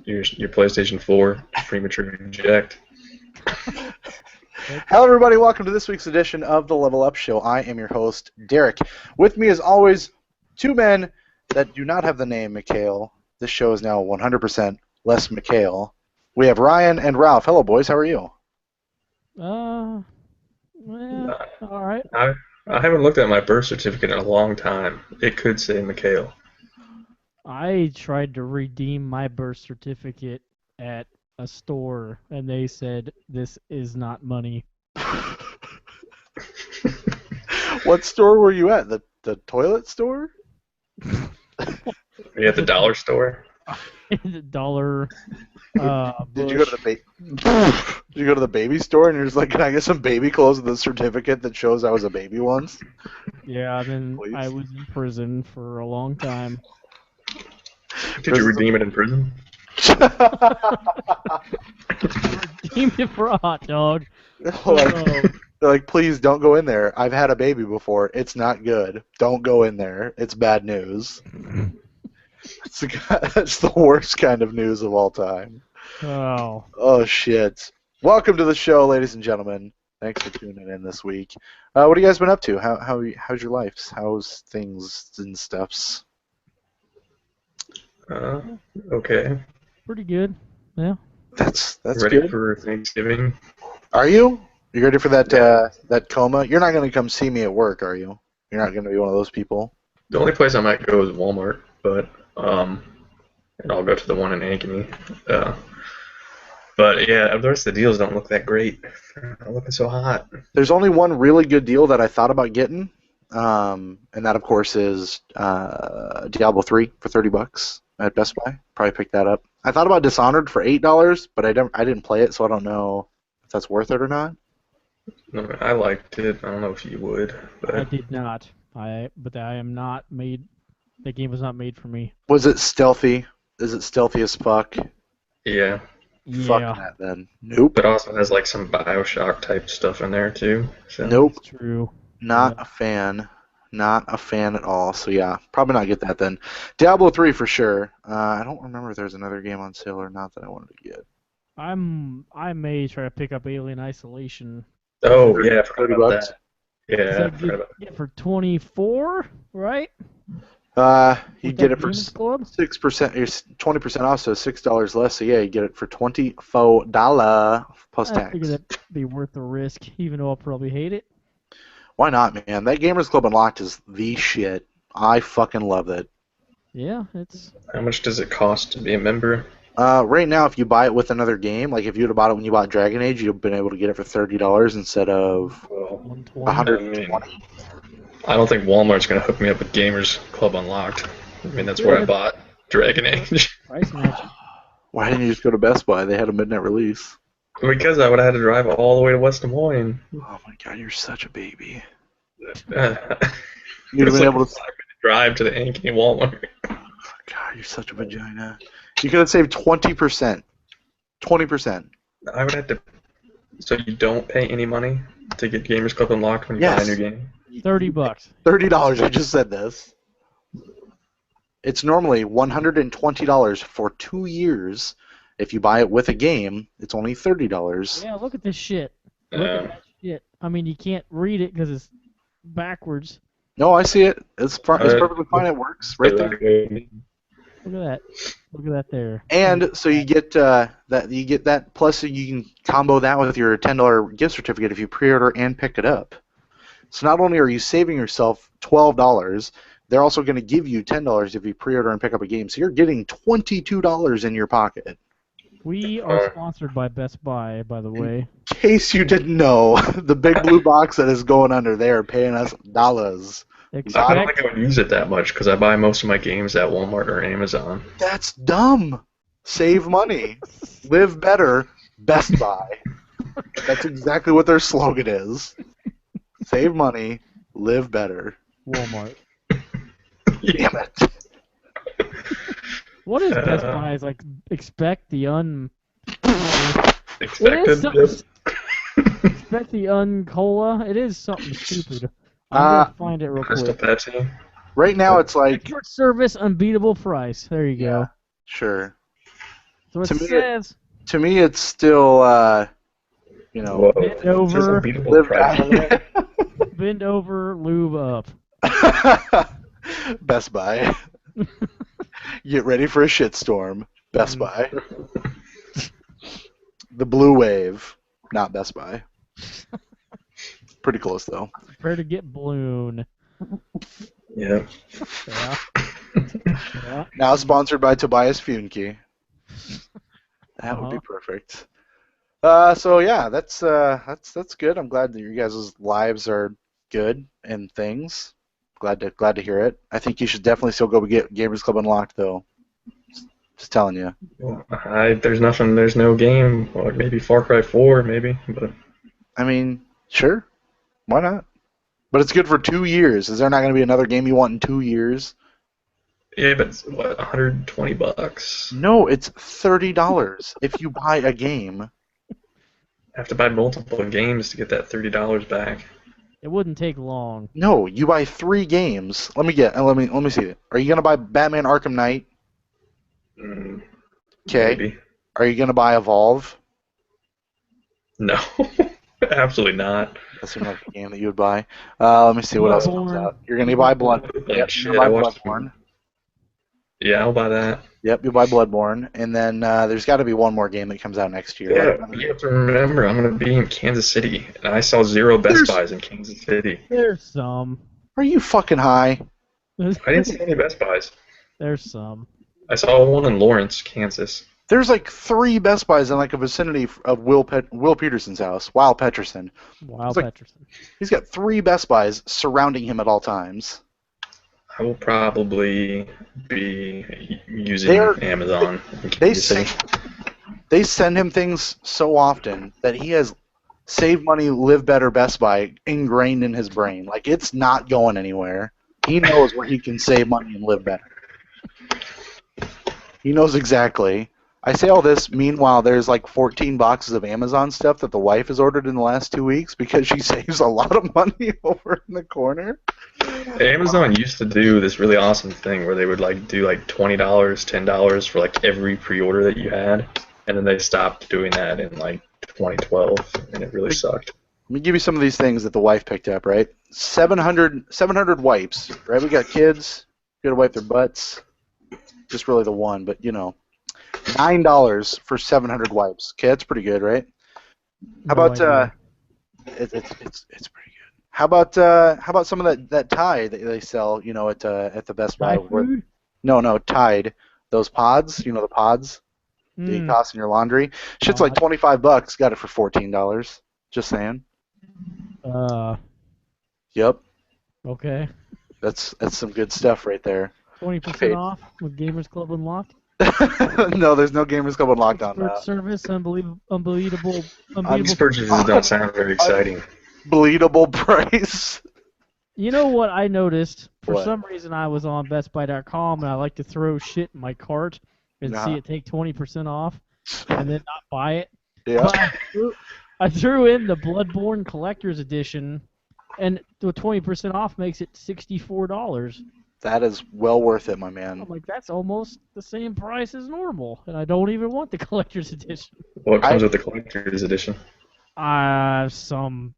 your PlayStation 4 premature eject. Hello, everybody. Welcome to this week's edition of the Level Up Show. I am your host, Derek. With me, as always, two men that do not have the name Mikhail. This show is now 100% less Mikhail. We have Ryan and Ralph. Hello, boys. How are you? Well, all right. I haven't looked at my birth certificate in a long time. It could say Mikhail. I tried to redeem my birth certificate at a store, and they said this is not money. What store were you at? The toilet store? You at the dollar store? Dollar. Did you go to the baby store and you're just like, can I get some baby clothes with a certificate that shows I was a baby once? Yeah, then Please? I was in prison for a long time. Did you redeem it in prison? Redeemed it for a hot dog. They're like, please don't go in there. I've had a baby before. It's not good. Don't go in there. It's bad news. That's the worst kind of news of all time. Oh. Oh, shit. Welcome to the show, ladies and gentlemen. Thanks for tuning in this week. What have you guys been up to? How's your lives? How's things and stuffs? Okay. Pretty good. Yeah. That's Ready good. for Thanksgiving? Are you? You ready for that coma? You're not going to come see me at work, are you? You're not going to be one of those people? The only place I might go is Walmart, but and I'll go to the one in Ankeny. But yeah, the rest of the deals don't look that great. They're not looking so hot. There's only one really good deal that I thought about getting, and that, of course, is Diablo 3 for $30 at Best Buy. Probably pick that up. I thought about Dishonored for $8, but I didn't play it, so I don't know if that's worth it or not. No, I liked it. I don't know if you would, but I did not. But I am not made. The game was not made for me. Was it stealthy? Is it stealthy as fuck? yeah. Fuck Yeah. that then. Nope. But also has like some BioShock type stuff in there too. So. Nope. It's true. Not a fan. Not a fan at all. So yeah, probably not get that then. Diablo 3 for sure. I don't remember if there's another game on sale or not that I wanted to get. I may try to pick up Alien Isolation. Oh yeah, I forgot $30 about bucks. that. Yeah, I Because forgot about get for 24, right? You With get that it for Gamers Club? 6%, or 20% off, so $6 less. So yeah, you get it for $24 plus I tax. figured that'd be worth the risk, even though I'll probably hate it. Why not, man? That Gamers Club Unlocked is the shit. I fucking love it. Yeah, it's How much does it cost to be a member? Right now, if you buy it with another game, like if you'd have bought it when you bought Dragon Age, you'd have been able to get it for $30 instead of Well, 120. $120. I don't think Walmart's gonna hook me up with Gamers Club Unlocked. I mean, that's where I bought Dragon Age. Price match. Why didn't you just go to Best Buy? They had a midnight release. Because I would have had to drive all the way to West Des Moines. Oh my god, you're such a baby. Uh, You'd have it's been like able a to. 5-minute drive to the Ankeny Walmart. God, you're such a vagina. You could have saved 20%. 20%. I would have to. So you don't pay any money to get Gamers Club Unlocked when you buy a Yes. new game? $30. $30. I just said this. It's normally $120 for 2 years. If you buy it with a game, it's only $30. Yeah, look at this shit. Look at that shit. I mean, you can't read it because it's backwards. No, I see it. It's perfectly fine. It works right there. Look at that. Look at that there. And so you get that plus you can combo that with your $10 gift certificate if you pre-order and pick it up. So not only are you saving yourself $12, they're also going to give you $10 if you pre-order and pick up a game. So you're getting $22 in your pocket. We are sponsored by Best Buy, by the way. In case you didn't know, the big blue box that is going under there paying us dollars. I don't Expect think I would use it that much because I buy most of my games at Walmart or Amazon. That's dumb. Save money. Live better. Best Buy. That's exactly what their slogan is. Save money. Live better. Walmart. Damn it. What is Best Buy? Is like expect the Expected. What is expect the cola? It is something stupid. I'm gonna find it real Crystal quick. Pepsi. Right now it's like Short service, unbeatable price. There you go. sure. So it To me, says To me, it's still, you know, Whoa. Bend Is there some over. beatable live price on that? bend over, lube up. Best Buy. Get ready for a shitstorm. Best Mm. Buy. The Blue Wave, not Best Buy. Pretty close though. Prepare to get blown. Yeah. Yeah. Yeah. Now sponsored by Tobias Funke. That would be Uh-huh. perfect. So yeah, that's good. I'm glad that you guys' lives are good and things. Glad to hear it. I think you should definitely still go get Gamers Club Unlocked though. Just telling you. Well, there's nothing. There's no game. Well, maybe Far Cry 4, maybe. But I mean, sure, why not? But it's good for 2 years. Is there not going to be another game you want in 2 years? yeah, but it's, what, $120? No, it's $30 if you buy a game. I have to buy multiple games to get that $30 back. It wouldn't take long. No, you buy 3 games. Let me see. Are you going to buy Batman Arkham Knight? Mm, Okay. Maybe. Are you going to buy Evolve? No, absolutely not. That seems like a game that you would buy. Let me see what else comes Bloodborne. out. You're going to buy Blood. Like, Yep, shit, you're going I to buy watched. Bloodborne. Yeah, I'll buy that. Yep, you'll buy Bloodborne. And then there's got to be one more game that comes out next year. Yeah, you have to remember, I'm going to be in Kansas City, and I saw 0 Best Buys in Kansas City. There's some. Are you fucking high? I didn't see any Best Buys. There's some. I saw one in Lawrence, Kansas. There's like 3 Best Buys in like a vicinity of Will Peterson's house. Wow, Peterson. Wow, It's like- Peterson. He's got 3 Best Buys surrounding him at all times. I will probably be using They're- Amazon. in They Kansas City. they send him things so often that he has Save Money, Live Better Best Buy ingrained in his brain. Like, it's not going anywhere. He knows where he can save money and live better. He knows exactly. I say all this, meanwhile, there's like 14 boxes of Amazon stuff that the wife has ordered in the last 2 weeks because she saves a lot of money over in the corner. Amazon used to do this really awesome thing where they would like do like $20, $10 for like every pre-order that you had, and then they stopped doing that in like 2012, and it really sucked. Let me give you some of these things that the wife picked up, right? 700 wipes, right? We got kids, gotta wipe their butts. Just really the one, but you know. $9 for 700 wipes. Okay, that's pretty good, right? How No about idea. it's pretty good. How about some of that Tide that they sell, you know, at the Best Buy? Thai food? No, Tide. Those pods, you know, the pods that you Mm, toss in your laundry. Shit's like Pod. $25. Got it for $14. Just saying. Yep, Okay. that's some good stuff right there. 20% Okay. off with Gamers Club Unlocked. No, there's no Gamers Club Unlocked on Expert that. service, unbelievable. These purchases don't sound very exciting. Bleedable price. You know what I noticed? For What? some reason, I was on BestBuy.com and I like to throw shit in my cart and see Nah. it take 20% off and then not buy it. Yeah. But I threw in the Bloodborne Collector's Edition, and the 20% off makes it $64. That is well worth it, my man. I'm like, that's almost the same price as normal, and I don't even want the Collector's Edition. What comes with the collector's edition? Some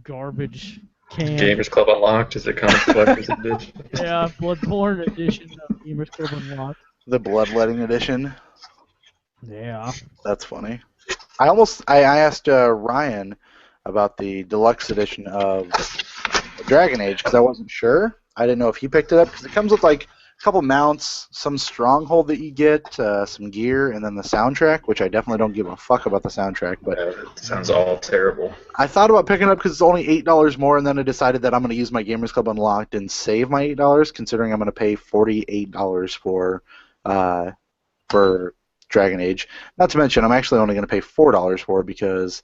garbage can. Gamers Club Unlocked? Does it come with collector's edition? Yeah, Bloodborne Edition of Gamers Club Unlocked. The Bloodletting Edition. Yeah. That's funny. I asked Ryan about the deluxe edition of Dragon Age because I wasn't sure. I didn't know if he picked it up because it comes with like a couple mounts, some stronghold that you get, some gear, and then the soundtrack, which I definitely don't give a fuck about the soundtrack. But It sounds all terrible. I thought about picking it up because it's only $8 more, and then I decided that I'm going to use my Gamers Club Unlocked and save my $8, considering I'm going to pay $48 for Dragon Age. Not to mention, I'm actually only going to pay $4 for it because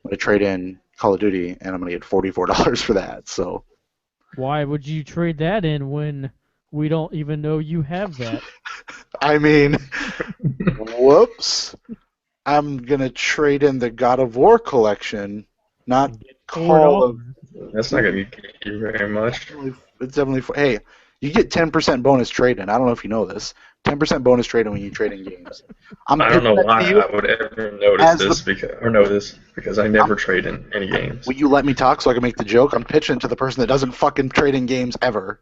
I'm going to trade in Call of Duty, and I'm going to get $44 for that. So Why would you trade that in when we don't even know you have that? I mean, whoops. I'm going to trade in the God of War collection, not Call of... That's not going to get you very much. It's definitely... Hey, You get 10% bonus trade-in. I don't know if you know this. 10% bonus trade-in when you trade in games. I don't know why you I would ever notice as this because I never trade in any games. Will you let me talk so I can make the joke? I'm pitching to the person that doesn't fucking trade in games ever.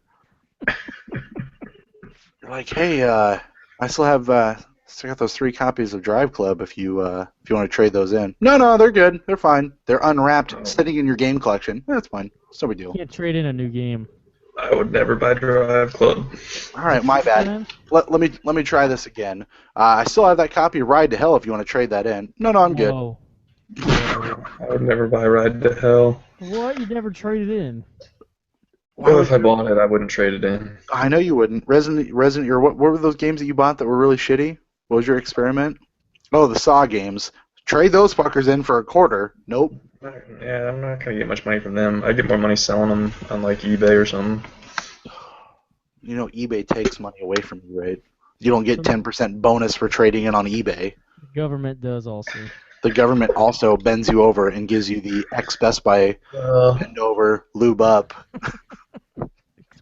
You're like, hey, I still got those 3 copies of Drive Club if you want to trade those in. No, they're good. They're fine. They're unwrapped, sitting in your game collection. That's fine. It's no big deal. You can't trade in a new game. I would never buy Drive Club. All right, my bad. Let me try this again. I still have that copy of Ride to Hell if you want to trade that in. No, I'm good. Whoa. I would never buy Ride to Hell. What? You never traded in? Well, if I bought it, I wouldn't trade it in. I know you wouldn't. Resident or what were those games that you bought that were really shitty? What was your experiment? Oh, the Saw games. Trade those fuckers in for a quarter. Nope. Yeah, I'm not gonna get much money from them. I get more money selling them on like eBay or something. You know, eBay takes money away from you, right? You don't get 10% bonus for trading in on eBay. The government does also. The government also bends you over and gives you the ex-Best Buy bend over, lube up.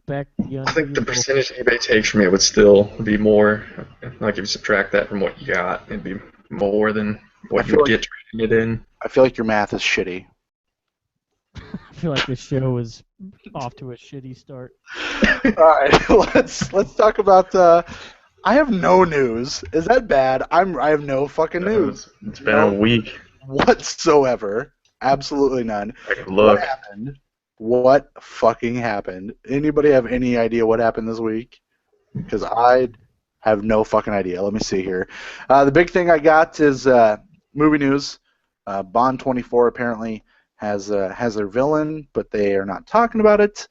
I think the percentage eBay takes from it would still be more. Like if you subtract that from what you got, it'd be more than what you would get trading it in. I feel like your math is shitty. I feel like the show is off to a shitty start. All right, let's talk about. I have no news. Is that bad? I have no fucking news. It's been a week whatsoever. Absolutely none. I can look. What happened? What fucking happened? Anybody have any idea what happened this week? Because I have no fucking idea. Let me see here. The big thing I got is movie news. Bond 24 apparently has their villain, but they are not talking about it.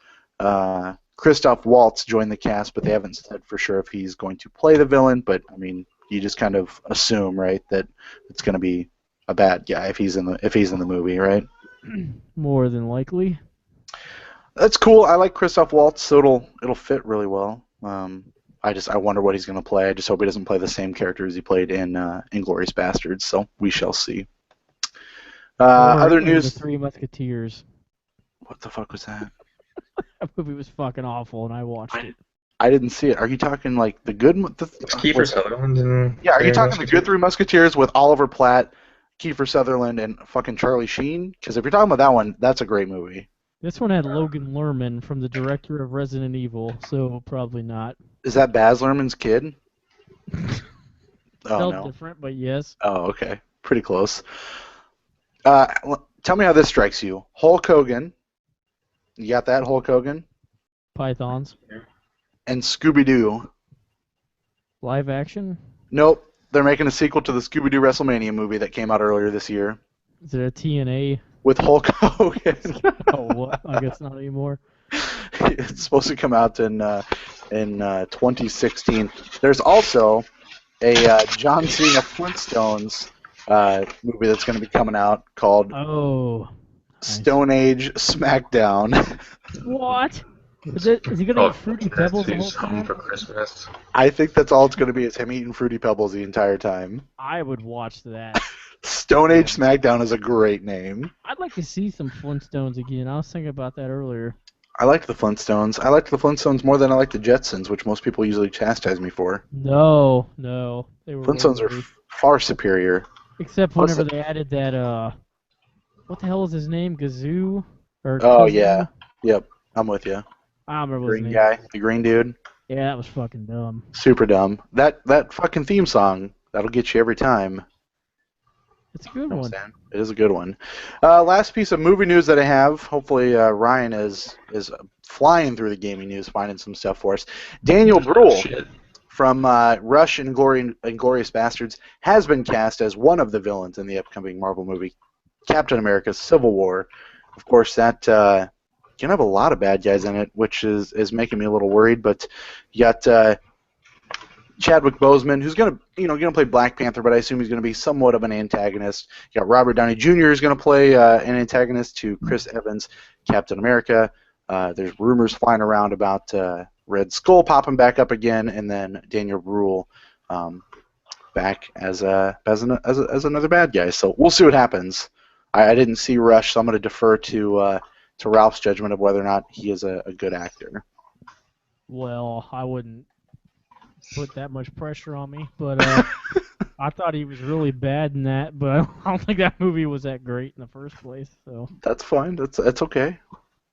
Christoph Waltz joined the cast, but they haven't said for sure if he's going to play the villain. But I mean, you just kind of assume, right, that it's going to be a bad guy if he's in the movie, right? More than likely. That's cool. I like Christoph Waltz, so it'll fit really well. I wonder what he's going to play. I just hope he doesn't play the same character as he played in Inglourious Basterds. So we shall see. Other news. The Three Musketeers. What the fuck was that? That movie was fucking awful, and I watched it. I didn't see it. Are you talking like the good? It's Kiefer Sutherland and. Yeah, are you talking the good Three Musketeers with Oliver Platt, Kiefer Sutherland, and fucking Charlie Sheen? Because if you're talking about that one, that's a great movie. This one had Logan Lerman from the director of Resident Evil, so probably not. Is that Baz Luhrmann's kid? Felt different, but yes. Oh, okay. Pretty close. Tell me how this strikes you. Hulk Hogan. You got that, Hulk Hogan? Pythons. And Scooby-Doo. Live action? Nope. They're making a sequel to the Scooby-Doo WrestleMania movie that came out earlier this year. Is it a TNA? With Hulk Hogan. Oh, what? I guess not anymore. It's supposed to come out in 2016. There's also a John Cena Flintstones movie that's going to be coming out called Stone Age SmackDown. What? Is he going to eat Fruity Pebbles the whole time? For Christmas. I think that's all it's going to be, is him eating Fruity Pebbles the entire time. I would watch that. Stone Age SmackDown is a great name. I'd like to see some Flintstones again. I was thinking about that earlier. I liked the Flintstones. I liked the Flintstones more than I liked the Jetsons, which most people usually chastise me for. No. They were Flintstones are far superior. Except whenever they added that, what the hell is his name? Gazoo? Yeah. Yep. I'm with you. I don't remember Green his name. guy. The green dude. Yeah, that was fucking dumb. Super dumb. That fucking theme song, that'll get you every time. It's a good one. It is a good one. Last piece of movie news that I have. Hopefully Ryan is flying through the gaming news, finding some stuff for us. Daniel Bruhl from Rush and Inglourious Basterds has been cast as one of the villains in the upcoming Marvel movie, Captain America: Civil War. Of course, that can have a lot of bad guys in it, which is making me a little worried. But you got Chadwick Boseman, who's gonna play Black Panther, but I assume he's gonna be somewhat of an antagonist. You got Robert Downey Jr. is gonna play an antagonist to Chris Evans, Captain America. There's rumors flying around about Red Skull popping back up again, and then Daniel Bruhl back as another bad guy. So we'll see what happens. I didn't see Rush, so I'm gonna defer to Ralph's judgment of whether or not he is a good actor. Well, I wouldn't put that much pressure on me, but I thought he was really bad in that, but I don't think that movie was that great in the first place. So That's fine. That's okay.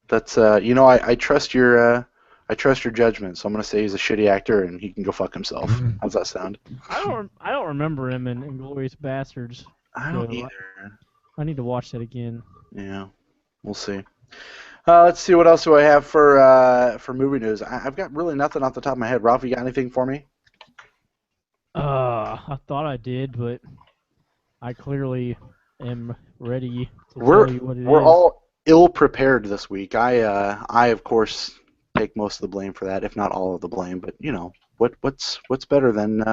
That's I trust your judgment, so I'm gonna say he's a shitty actor and he can go fuck himself. How's that sound? I don't remember him in Inglourious Bastards. I don't So either. I need to watch that again. Yeah, we'll see. Let's see, what else do I have for movie news? I've got really nothing off the top of my head. Ralph, you got anything for me? I thought I did, but I clearly am ready to We're tell you what it is. we're all ill prepared this week. I of course take most of the blame for that, if not all of the blame. But what's better than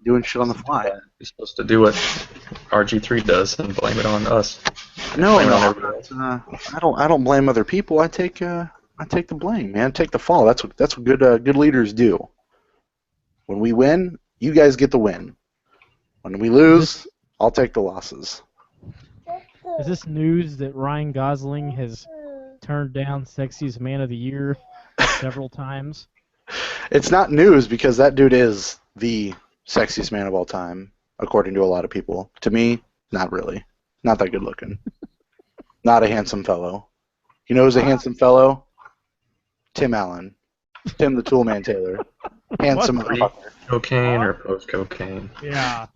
doing shit on the fly? You're supposed to do what RG3 does and blame it on us. No, Blame it on no, everybody else. I don't blame other people. I take the blame, man. Take the fall. That's what good leaders do. When we win, you guys get the win. When we lose, I'll take the losses. Is this news that Ryan Gosling has turned down Sexiest Man of the Year several times? It's not news because that dude is the sexiest man of all time, according to a lot of people. To me, not really. Not that good looking. Not a handsome fellow. You know who's a handsome fellow? Tim Allen. Tim the Toolman Taylor. Handsome motherfucker. Cocaine or post-cocaine? Yeah.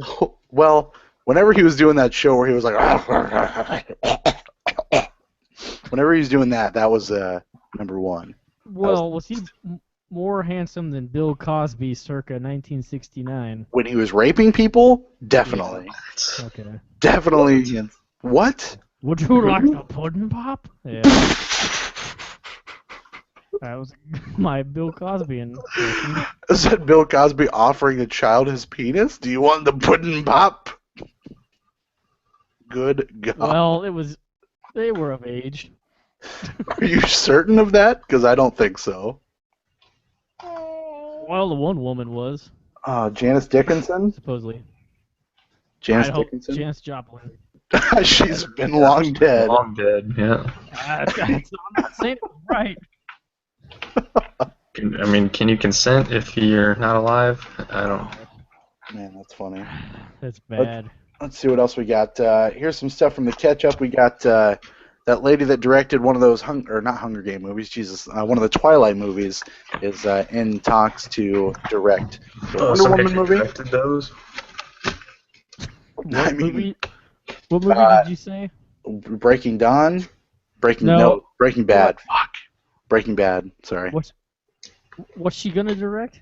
Well, whenever he was doing that show where he was like, whenever he was doing that, that was number one. Well, was he more handsome than Bill Cosby circa 1969? When he was raping people, definitely. Okay. Definitely. What? Would you like a pudding pop? Yeah. That was my Bill Cosby impression. Is that Bill Cosby offering a child his penis? Do you want the pudding pop? Good God. Well, they were of age. Are you certain of that? Because I don't think so. Well, the one woman was, Janice Dickinson? supposedly. Janice I hope Dickinson? Janis Joplin. She's been long dead. Long dead, yeah. I'm not saying it was right. Can you consent if you're not alive? I don't. Man, that's funny. That's bad. Let's see what else we got. Here's some stuff from the catch-up. We got that lady that directed one of those not Hunger Game movies. Jesus, one of the Twilight movies is in talks to direct the Wonder Woman movie. Directed those? What mean, movie? What movie did you say? Breaking Dawn. Breaking Bad. Fuck. Breaking Bad. Sorry. What's she gonna direct?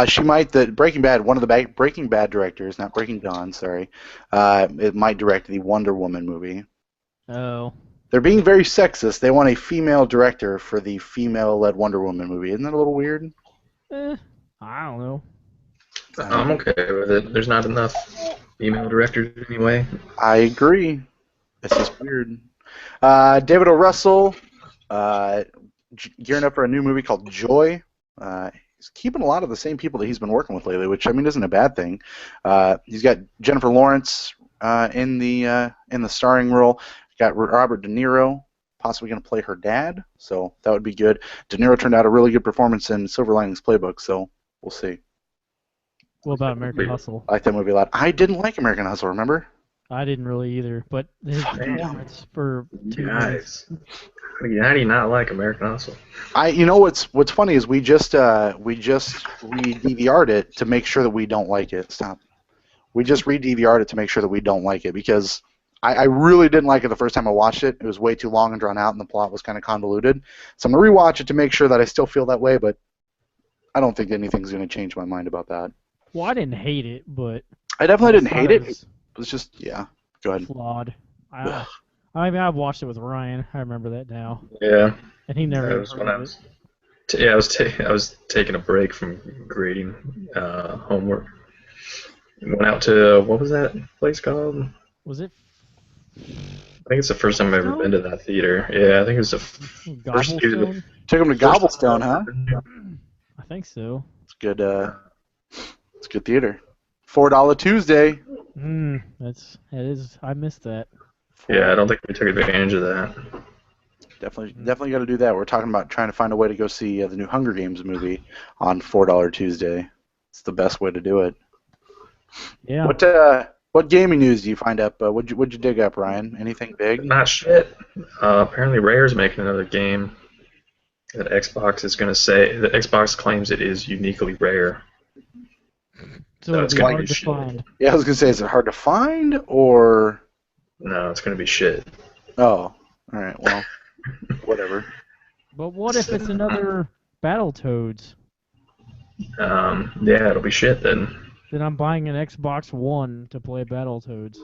She might. The Breaking Bad. One of the Breaking Bad directors, not Breaking Dawn. Sorry. It might direct the Wonder Woman movie. Oh. They're being very sexist. They want a female director for the female-led Wonder Woman movie. Isn't that a little weird? I don't know. I'm okay with it. There's not enough female directors anyway. I agree. It's just weird. David O. Russell gearing up for a new movie called Joy. He's keeping a lot of the same people that he's been working with lately, which isn't a bad thing. He's got Jennifer Lawrence in the starring role. Got Robert De Niro possibly going to play her dad, so that would be good. De Niro turned out a really good performance in Silver Linings Playbook, so we'll see. What about American Hustle? I like that movie a lot. I didn't like American Hustle, remember? I didn't really either, but his performance for 2 minutes. How do you not like American Hustle? You know what's funny is we just re-DVR'd it to make sure that we don't like it. Stop. We just re-DVR'd it to make sure that we don't like it because I really didn't like it the first time I watched it. It was way too long and drawn out, and the plot was kind of convoluted. So I'm going to rewatch it to make sure that I still feel that way, but I don't think anything's going to change my mind about that. Well, I didn't hate it, but I definitely didn't hate it. was It was just, yeah. Go ahead. flawed. I've watched it with Ryan. I remember that now. Yeah. And he never That was heard when I of was. it. I was taking a break from grading homework. Went out to what was that place called? Was it I think it's the first time I've ever been to that theater. Yeah, I think it was the first theater. Gobblestone? Took him to Gobblestone, huh? I think so. It's good. It's good theater. $4 Tuesday. That is. I missed that. Yeah, I don't think we took advantage of that. Definitely got to do that. We're talking about trying to find a way to go see the new Hunger Games movie on $4 Tuesday. It's the best way to do it. Yeah. What gaming news do you find up? What'd you dig up, Ryan? Anything big? Not shit. Apparently, Rare's making another game that Xbox is going to say that Xbox claims it is uniquely rare. So it's it'd be gonna hard be to shit. find. Yeah, I was gonna say, is it hard to find or? No, it's going to be shit. Oh, all right. Well, whatever. But what if it's another Battletoads? Yeah, it'll be shit then. Then I'm buying an Xbox One to play Battletoads.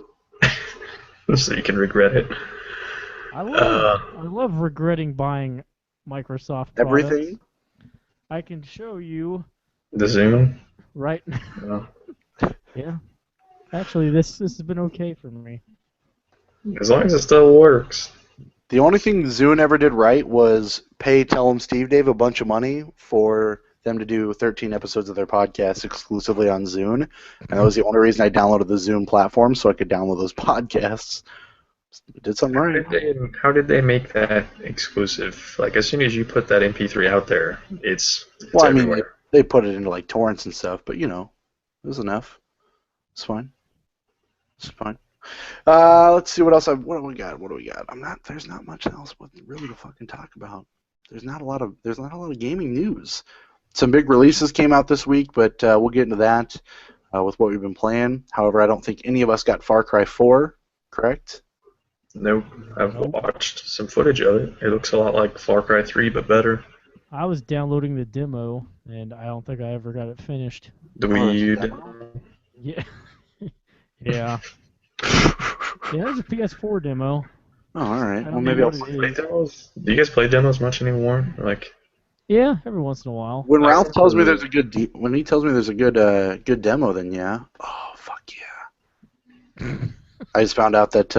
So you can regret it. I love regretting buying Microsoft products. Everything. I can show you The Zoom. right now. Uh, Yeah. Actually, this has been okay for me. as long as it still works. The only thing Zune ever did right was pay Tell 'em Steve Dave a bunch of money for them to do 13 episodes of their podcast exclusively on Zune, and that was the only reason I downloaded the Zune platform so I could download those podcasts. Did something right. How did they make that exclusive? Like, as soon as you put that MP3 out there, it's Well, I mean, everywhere. they put it into like torrents and stuff, but it was enough. It's fine. It's fine. Let's see what else. What do we got? There's not much else really to fucking talk about. There's not a lot of gaming news. Some big releases came out this week, but we'll get into that with what we've been playing. However, I don't think any of us got Far Cry 4. Correct? Nope. I've watched some footage of it. It looks a lot like Far Cry 3, but better. I was downloading the demo, and I don't think I ever got it finished. The Wii U. Yeah. Yeah. Yeah, it was a PS4 demo. Oh, all right. I Well, don't maybe know I'll. what it Play is. demos? Do you guys play demos much anymore? Like, Yeah, every once in a while. When I Ralph tells me remember- there's a good when he tells me there's a good demo, then yeah. Oh fuck yeah. I just found out that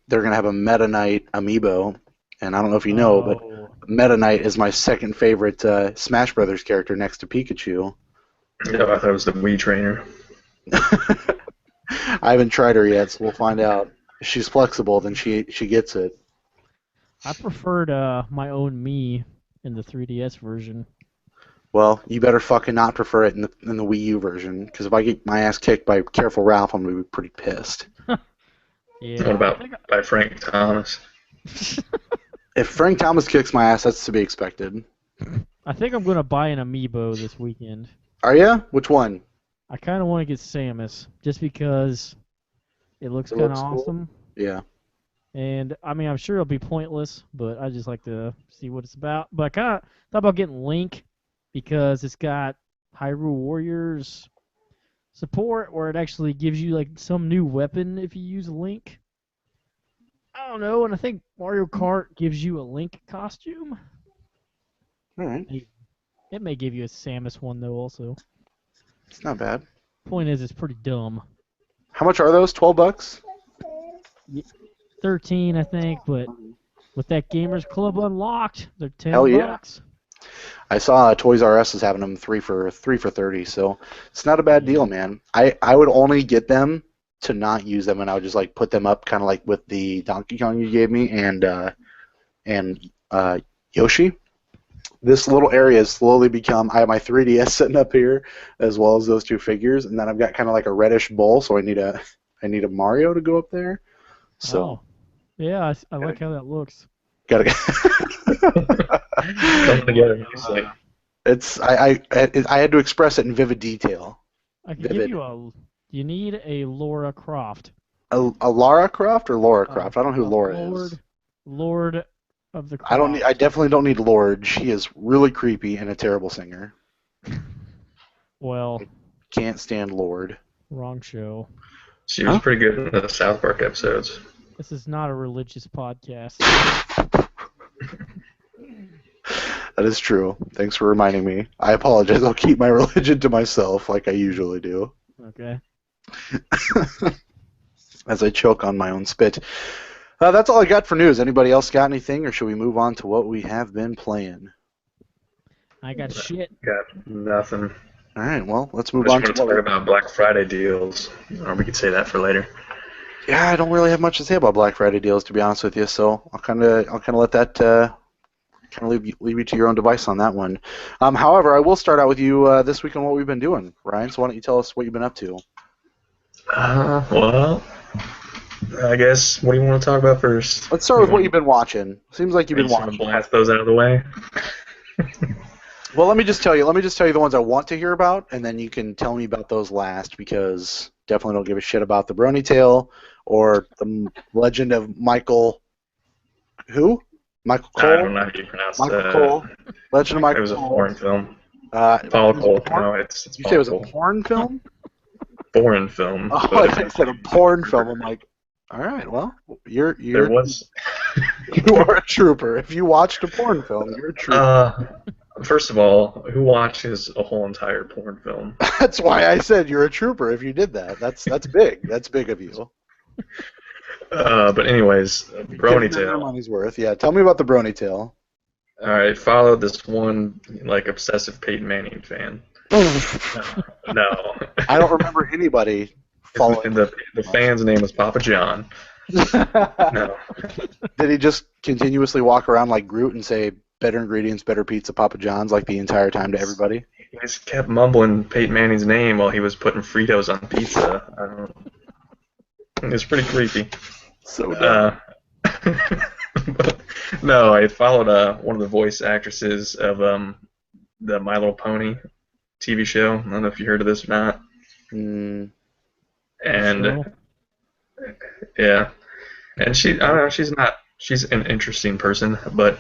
they're gonna have a Meta Knight amiibo, and I don't know if you know, but Oh. Meta Knight is my second favorite Smash Brothers character next to Pikachu. no, I thought it was the Wii trainer. I haven't tried her yet, so we'll find out. If she's flexible, then she gets it. I preferred my own me in the 3DS version. Well, you better fucking not prefer it in the Wii U version, because if I get my ass kicked by Careful Ralph, I'm gonna be pretty pissed. Yeah. What about I think by Frank Thomas? If Frank Thomas kicks my ass, that's to be expected. I think I'm gonna buy an amiibo this weekend. Are ya? Which one? I kind of want to get Samus just because it looks It kind of looks cool. awesome. Yeah. And I mean, I'm sure it'll be pointless, but I just like to see what it's about. But I kind of thought about getting Link because it's got Hyrule Warriors support, where it actually gives you like some new weapon if you use Link. I don't know, and I think Mario Kart gives you a Link costume. All right. It may give you a Samus one though, also. It's not bad. Point is, it's pretty dumb. How much are those? $12? 13, I think, but with that Gamers Club unlocked, they're 10 Hell yeah. bucks. I saw Toys R Us is having them 3 for $30, so it's not a bad deal, man. I would only get them to not use them, and I would just like put them up, kind of like with the Donkey Kong you gave me and Yoshi. This little area has slowly become. I have my 3DS sitting up here, as well as those two figures, and then I've got kind of like a reddish bowl, so I need a Mario to go up there. So Oh. Yeah, I like how that looks. gotta. Coming together nicely. It's I had to express it in vivid detail. I can Vivid. give you you need a Laura Croft. A Lara Croft or Laura Croft? I don't know who Laura is. Lord of the Croft. I don't. I definitely don't need Lord. She is really creepy and a terrible singer. Well, Can't stand Lord. wrong show. She was Huh? pretty good in the South Park episodes. This is not a religious podcast. That is true. Thanks for reminding me. I apologize. I'll keep my religion to myself, like I usually do, Okay. as I choke on my own spit. That's all I got for news. Anybody else got anything, or should we move on to what we have been playing? I got shit. Got nothing. All right. Well, let's I move just on want to to talk about Black Friday deals, or we could say that for later. Yeah, I don't really have much to say about Black Friday deals, to be honest with you. So I'll kind of let that kind of leave you to your own device on that one. However, I will start out with you this week on what we've been doing, Ryan. So why don't you tell us what you've been up to? Well, I guess, what do you want to talk about first? Let's start with what you've been watching. Seems like you've been watching. Blast those out of the way. Well, let me just tell you the ones I want to hear about, and then you can tell me about those last, because definitely don't give a shit about the Brony Tale or the Legend of Michael. Who? Michael Cole. I don't know how you pronounce Michael Cole. Legend of Michael Cole. It was a foreign film. Paul Cole. No, it's you say it was a porn film? Foreign film. Oh, I think it said a porn film. I'm like, all right, well, you're There was. you are a trooper. If you watched a porn film, you're a trooper. First of all, who watches a whole entire porn film? That's why I said you're a trooper. If you did that, that's big. That's big of you. But anyways, Brony Tale. Money's worth. Yeah, tell me about the Brony Tale. All right, follow this one like obsessive Peyton Manning fan. No. I don't remember anybody following. The fan's name was Papa John. No. Did he just continuously walk around like Groot and say, better ingredients, better pizza, Papa John's, like the entire time to everybody? He just kept mumbling Peyton Manning's name while he was putting Fritos on pizza. It was pretty creepy. So dumb. No, I followed one of the voice actresses of the My Little Pony TV show. I don't know if you heard of this or not. And yeah, and I don't know, she's an interesting person, but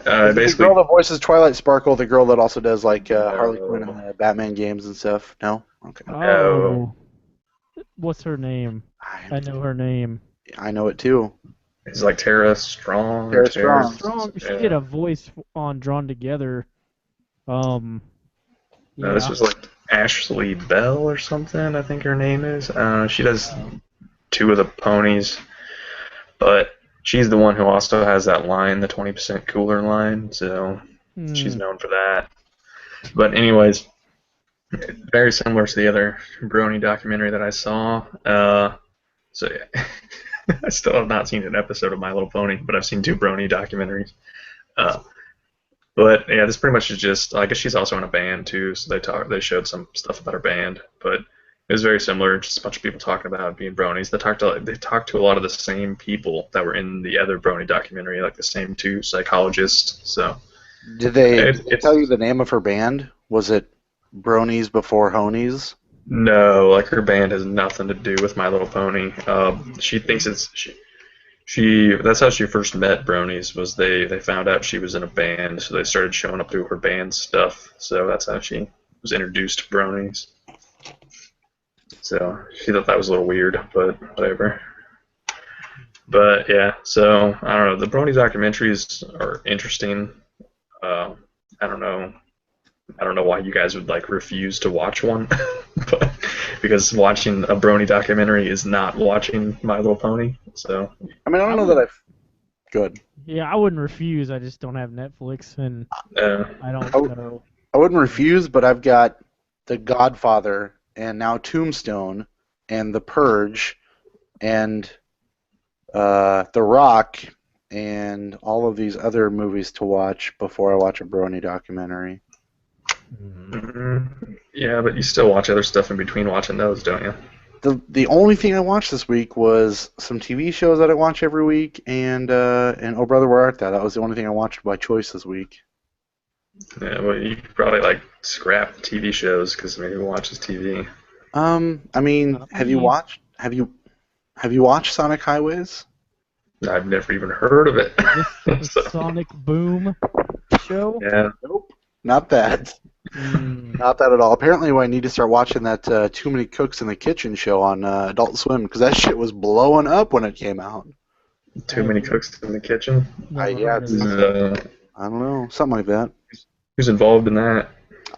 basically the girl that voices Twilight Sparkle, the girl that also does like Harley Quinn in the Batman games and stuff. No, okay. Oh, what's her name? I know her name. I know it too. It's like Tara Strong. Tara Strong. She did a voice on Drawn Together. Yeah. No, this was like Ashley Bell or something, I think her name is. She does two of the ponies, but she's the one who also has that line, the 20% cooler line, so she's known for that. But anyways, very similar to the other Brony documentary that I saw. So yeah. I still have not seen an episode of My Little Pony, but I've seen two Brony documentaries. But yeah, this pretty much is just. I guess she's also in a band too, so they showed some stuff about her band, but it was very similar. Just a bunch of people talking about being Bronies. They talked to a lot of the same people that were in the other Brony documentary, like the same two psychologists. So did they tell you the name of her band? Was it Bronies Before Honies? No, like her band has nothing to do with My Little Pony. She thinks it's she. That's how she first met Bronies. Was they found out she was in a band, so they started showing up to her band stuff. So that's how she was introduced to Bronies. So she thought that was a little weird, but whatever. But yeah, so I don't know. The Brony documentaries are interesting. I don't know. I don't know why you guys would like refuse to watch one, but because watching a Brony documentary is not watching My Little Pony. So I mean, I don't know that I've. Good. Yeah, I wouldn't refuse. I just don't have Netflix, and I don't know. I wouldn't refuse, but I've got The Godfather and now Tombstone and The Purge and The Rock and all of these other movies to watch before I watch a Brony documentary. Mm-hmm. Yeah, but you still watch other stuff in between watching those, don't you? The only thing I watched this week was some TV shows that I watch every week, and Oh Brother Where Art Thou? That was the only thing I watched by choice this week. Yeah, well, you could probably like scrap TV shows because maybe who watches TV? I mean, have you watched Sonic Highways? I've never even heard of it. The Sonic Boom show? Yeah. Nope, not that. Not that at all. Apparently, I need to start watching that Too Many Cooks in the Kitchen show on Adult Swim, because that shit was blowing up when it came out. Too Many Cooks in the Kitchen? Yeah, I don't know, something like that. Who's involved in that?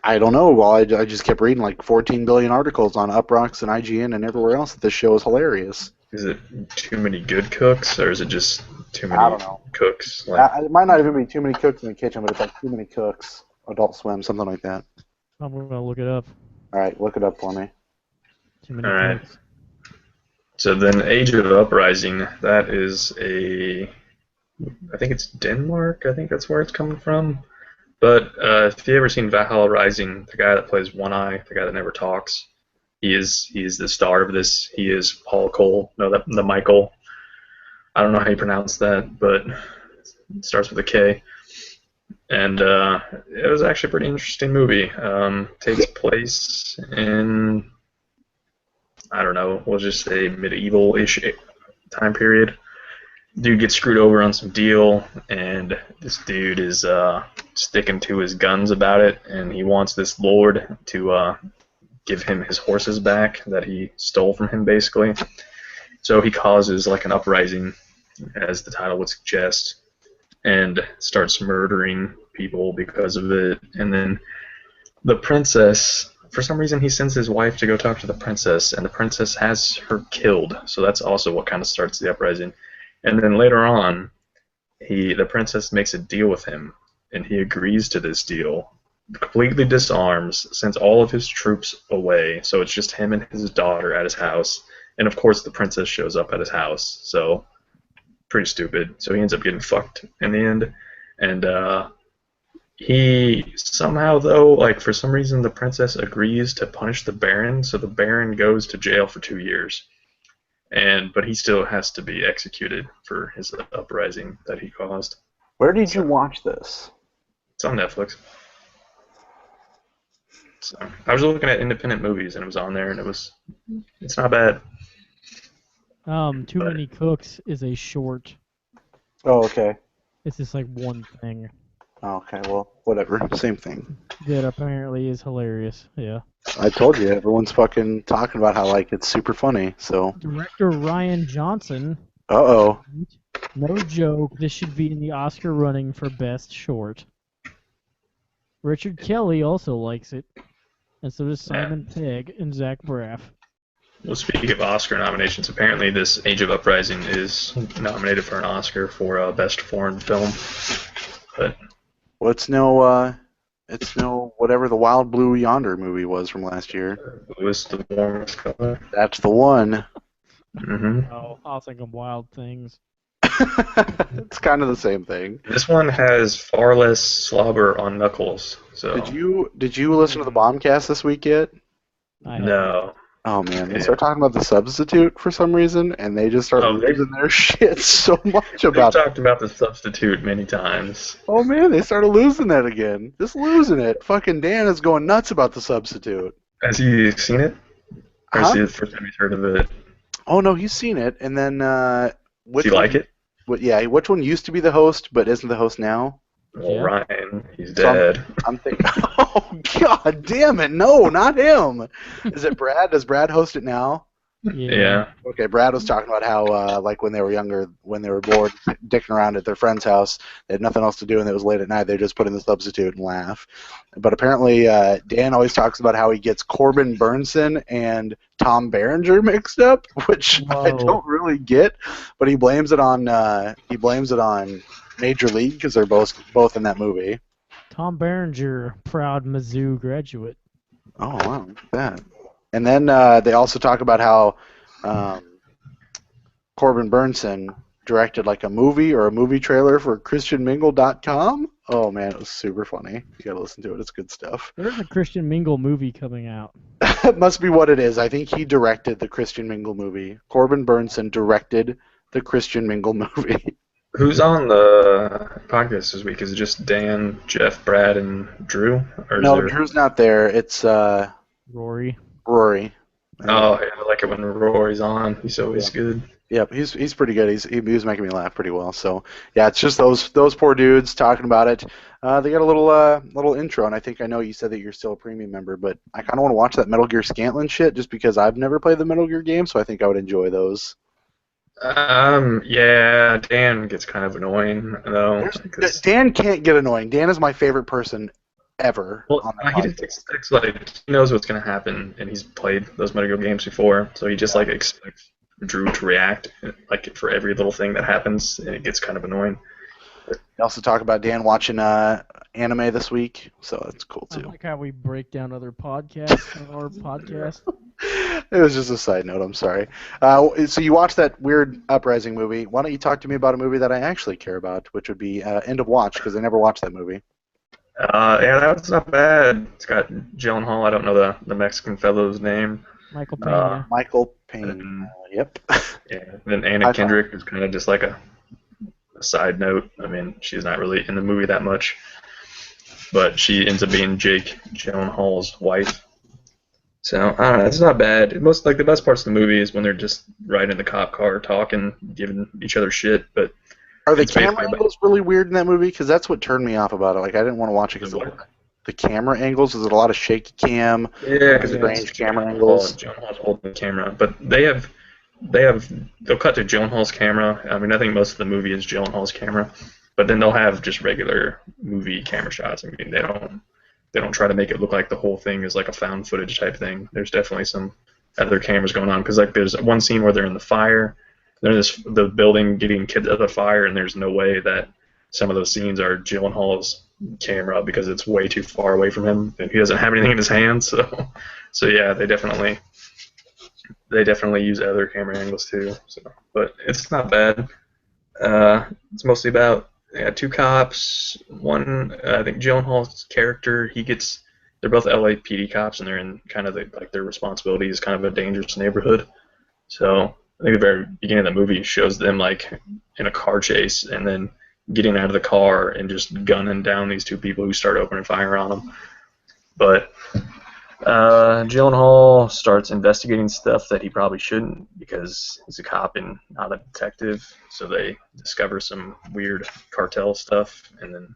I don't know. Well, I just kept reading like 14 billion articles on Uproxx and IGN and everywhere else that this show is hilarious. Is it Too Many Good Cooks, or is it just Too Many Cooks? It might not even be Too Many Cooks in the Kitchen, but it's like Too Many Cooks, Adult Swim, something like that. I'm going to look it up. All right, look it up for me. Too many cooks. So then Age of Uprising, that is I think it's Denmark. I think that's where it's coming from. But if you ever seen Valhalla Rising, the guy that plays One Eye, the guy that never talks, he's the star of this. He is Paul Cole. No, the Michael. I don't know how you pronounce that, but it starts with a K. And it was actually a pretty interesting movie. Takes place in, I don't know, we'll just say medieval-ish time period. Dude gets screwed over on some deal, and this dude is sticking to his guns about it, and he wants this lord to give him his horses back that he stole from him, basically. So he causes like an uprising, as the title would suggest, and starts murdering people because of it. And then the princess, for some reason, he sends his wife to go talk to the princess, and the princess has her killed. So that's also what kind of starts the uprising. And then later on, the princess makes a deal with him, and he agrees to this deal, completely disarms, sends all of his troops away, so it's just him and his daughter at his house. And of course, the princess shows up at his house, so pretty stupid. So he ends up getting fucked in the end. And he somehow, though, like for some reason, the princess agrees to punish the Baron, so the Baron goes to jail for 2 years. But he still has to be executed for his uprising that he caused. Where did you watch this? It's on Netflix. So I was looking at independent movies, and it was on there, and it's not bad. Too Many Cooks is a short. Oh, okay. It's just like one thing Okay, well, whatever. Same thing. that apparently is hilarious. Yeah. I told you, everyone's fucking talking about how like it's super funny. So. Director Ryan Johnson. Uh-oh. No joke. This should be in the Oscar running for Best Short. Richard Kelly also likes it, and so does Simon Pegg and Zach Braff. Well, speaking of Oscar nominations, apparently this Age of Uprising is nominated for an Oscar for Best Foreign Film. But well, it's no whatever the Wild Blue Yonder movie was from last year. Blue is the warmest color. That's the one. Mm-hmm. Oh, I was thinking Wild Things. It's kind of the same thing. This one has far less slobber on Knuckles. So Did you listen to the Bombcast this week yet? no. Oh man, they start talking about The Substitute for some reason, and they just start losing their shit so much about it. We've talked about The Substitute many times. Oh man, they started losing that again. Just losing it. Fucking Dan is going nuts about The Substitute. Has he seen it? Or is it the first time he's heard of it? Oh no, he's seen it, and then Does he like it? Yeah, which one used to be the host but isn't the host now? Well, Yeah. Ryan, he's dead. I'm thinking, oh god damn it, no, not him. Is it Brad? Does Brad host it now? Yeah. Okay, Brad was talking about how, like, when they were younger, when they were bored, dicking around at their friend's house, they had nothing else to do, and it was late at night, they just put in The Substitute and laugh. But apparently, Dan always talks about how he gets Corbin Burnson and Tom Berenger mixed up, which I don't really get, but he blames it on Major League because they're both in that movie. Tom Berenger, proud Mizzou graduate. Oh wow, look at that. And then they also talk about how Corbin Burnson directed like a movie or a movie trailer for ChristianMingle.com. Oh man, it was super funny. You gotta listen to it. It's good stuff. There's a Christian Mingle movie coming out. That must be what it is. I think he directed the Christian Mingle movie. Corbin Burnson directed the Christian Mingle movie. Who's on the podcast this week? Is it just Dan, Jeff, Brad, and Drew? Or No, Drew's not there. It's Rory. Rory. Oh, yeah, I like it when Rory's on. He's always good. Yep, he's pretty good. He was making me laugh pretty well. So yeah, it's just those poor dudes talking about it. They got a little intro, and I think I know you said that you're still a premium member, but I kind of want to watch that Metal Gear Scantlin shit just because I've never played the Metal Gear game, so I think I would enjoy those. Yeah, Dan gets kind of annoying though. Dan can't get annoying. Dan is my favorite person ever. Well, on that he just expects, like, he knows what's gonna happen, and he's played those Metal Gear games before, so he just like expects Drew to react like for every little thing that happens, and it gets kind of annoying. We also talk about Dan watching anime this week, so that's cool I too. like how we break down other podcasts on our podcast. It was just a side note. I'm sorry. So you watched that weird Uprising movie. Why don't you talk to me about a movie that I actually care about, which would be End of Watch, because I never watched that movie. Yeah, that's not bad. It's got Gyllenhaal. I don't know the Mexican fellow's name. Michael Uh, Pena. Michael Payne. and, Yep. yeah. Then Anna Kendrick is kind of just like a side note. I mean, she's not really in the movie that much, but she ends up being Jake Gyllenhaal's wife. So I don't know. It's not bad. Most like the best parts of the movie is when they're just riding in the cop car, talking, giving each other shit. But Are the it's basically camera angles really weird in that movie? Because that's what turned me off about it. Like I didn't want to watch it because the camera angles. Is it a lot of shaky cam? Yeah, because strange camera angles. Gyllenhaal's holding the camera, but they'll cut to Gyllenhaal's camera. I mean, I think most of the movie is Gyllenhaal's camera, but then they'll have just regular movie camera shots. I mean, they don't try to make it look like the whole thing is like a found footage type thing. There's definitely some other cameras going on because like there's one scene where they're in the fire, they're in the building getting kids out of the fire, and there's no way that some of those scenes are Gyllenhaal's camera because it's way too far away from him and he doesn't have anything in his hands. So yeah, they definitely use other camera angles too. So, but it's not bad. It's mostly about two cops. One, I think Gyllenhaal's character, they're both LAPD cops and they're in kind of their responsibility is kind of a dangerous neighborhood. So I think the very beginning of the movie shows them like in a car chase and then getting out of the car and just gunning down these two people who start opening fire on them. But Gyllenhaal starts investigating stuff that he probably shouldn't because he's a cop and not a detective. So they discover some weird cartel stuff and then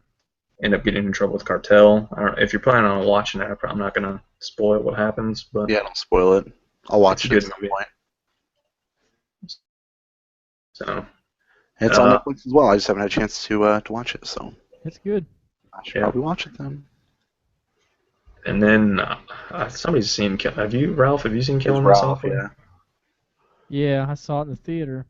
end up getting in trouble with cartel. I don't know if you're planning on watching it. I'm not gonna spoil what happens, but Yeah, don't spoil it. I'll watch it it's at a some good point. So It's on Netflix as well. I just haven't had a chance to watch it, so It's good. I should probably watch it then. and then somebody's seen. Have you, Ralph? Have you seen Killing Me Softly? Yeah. Yeah, I saw it in the theater.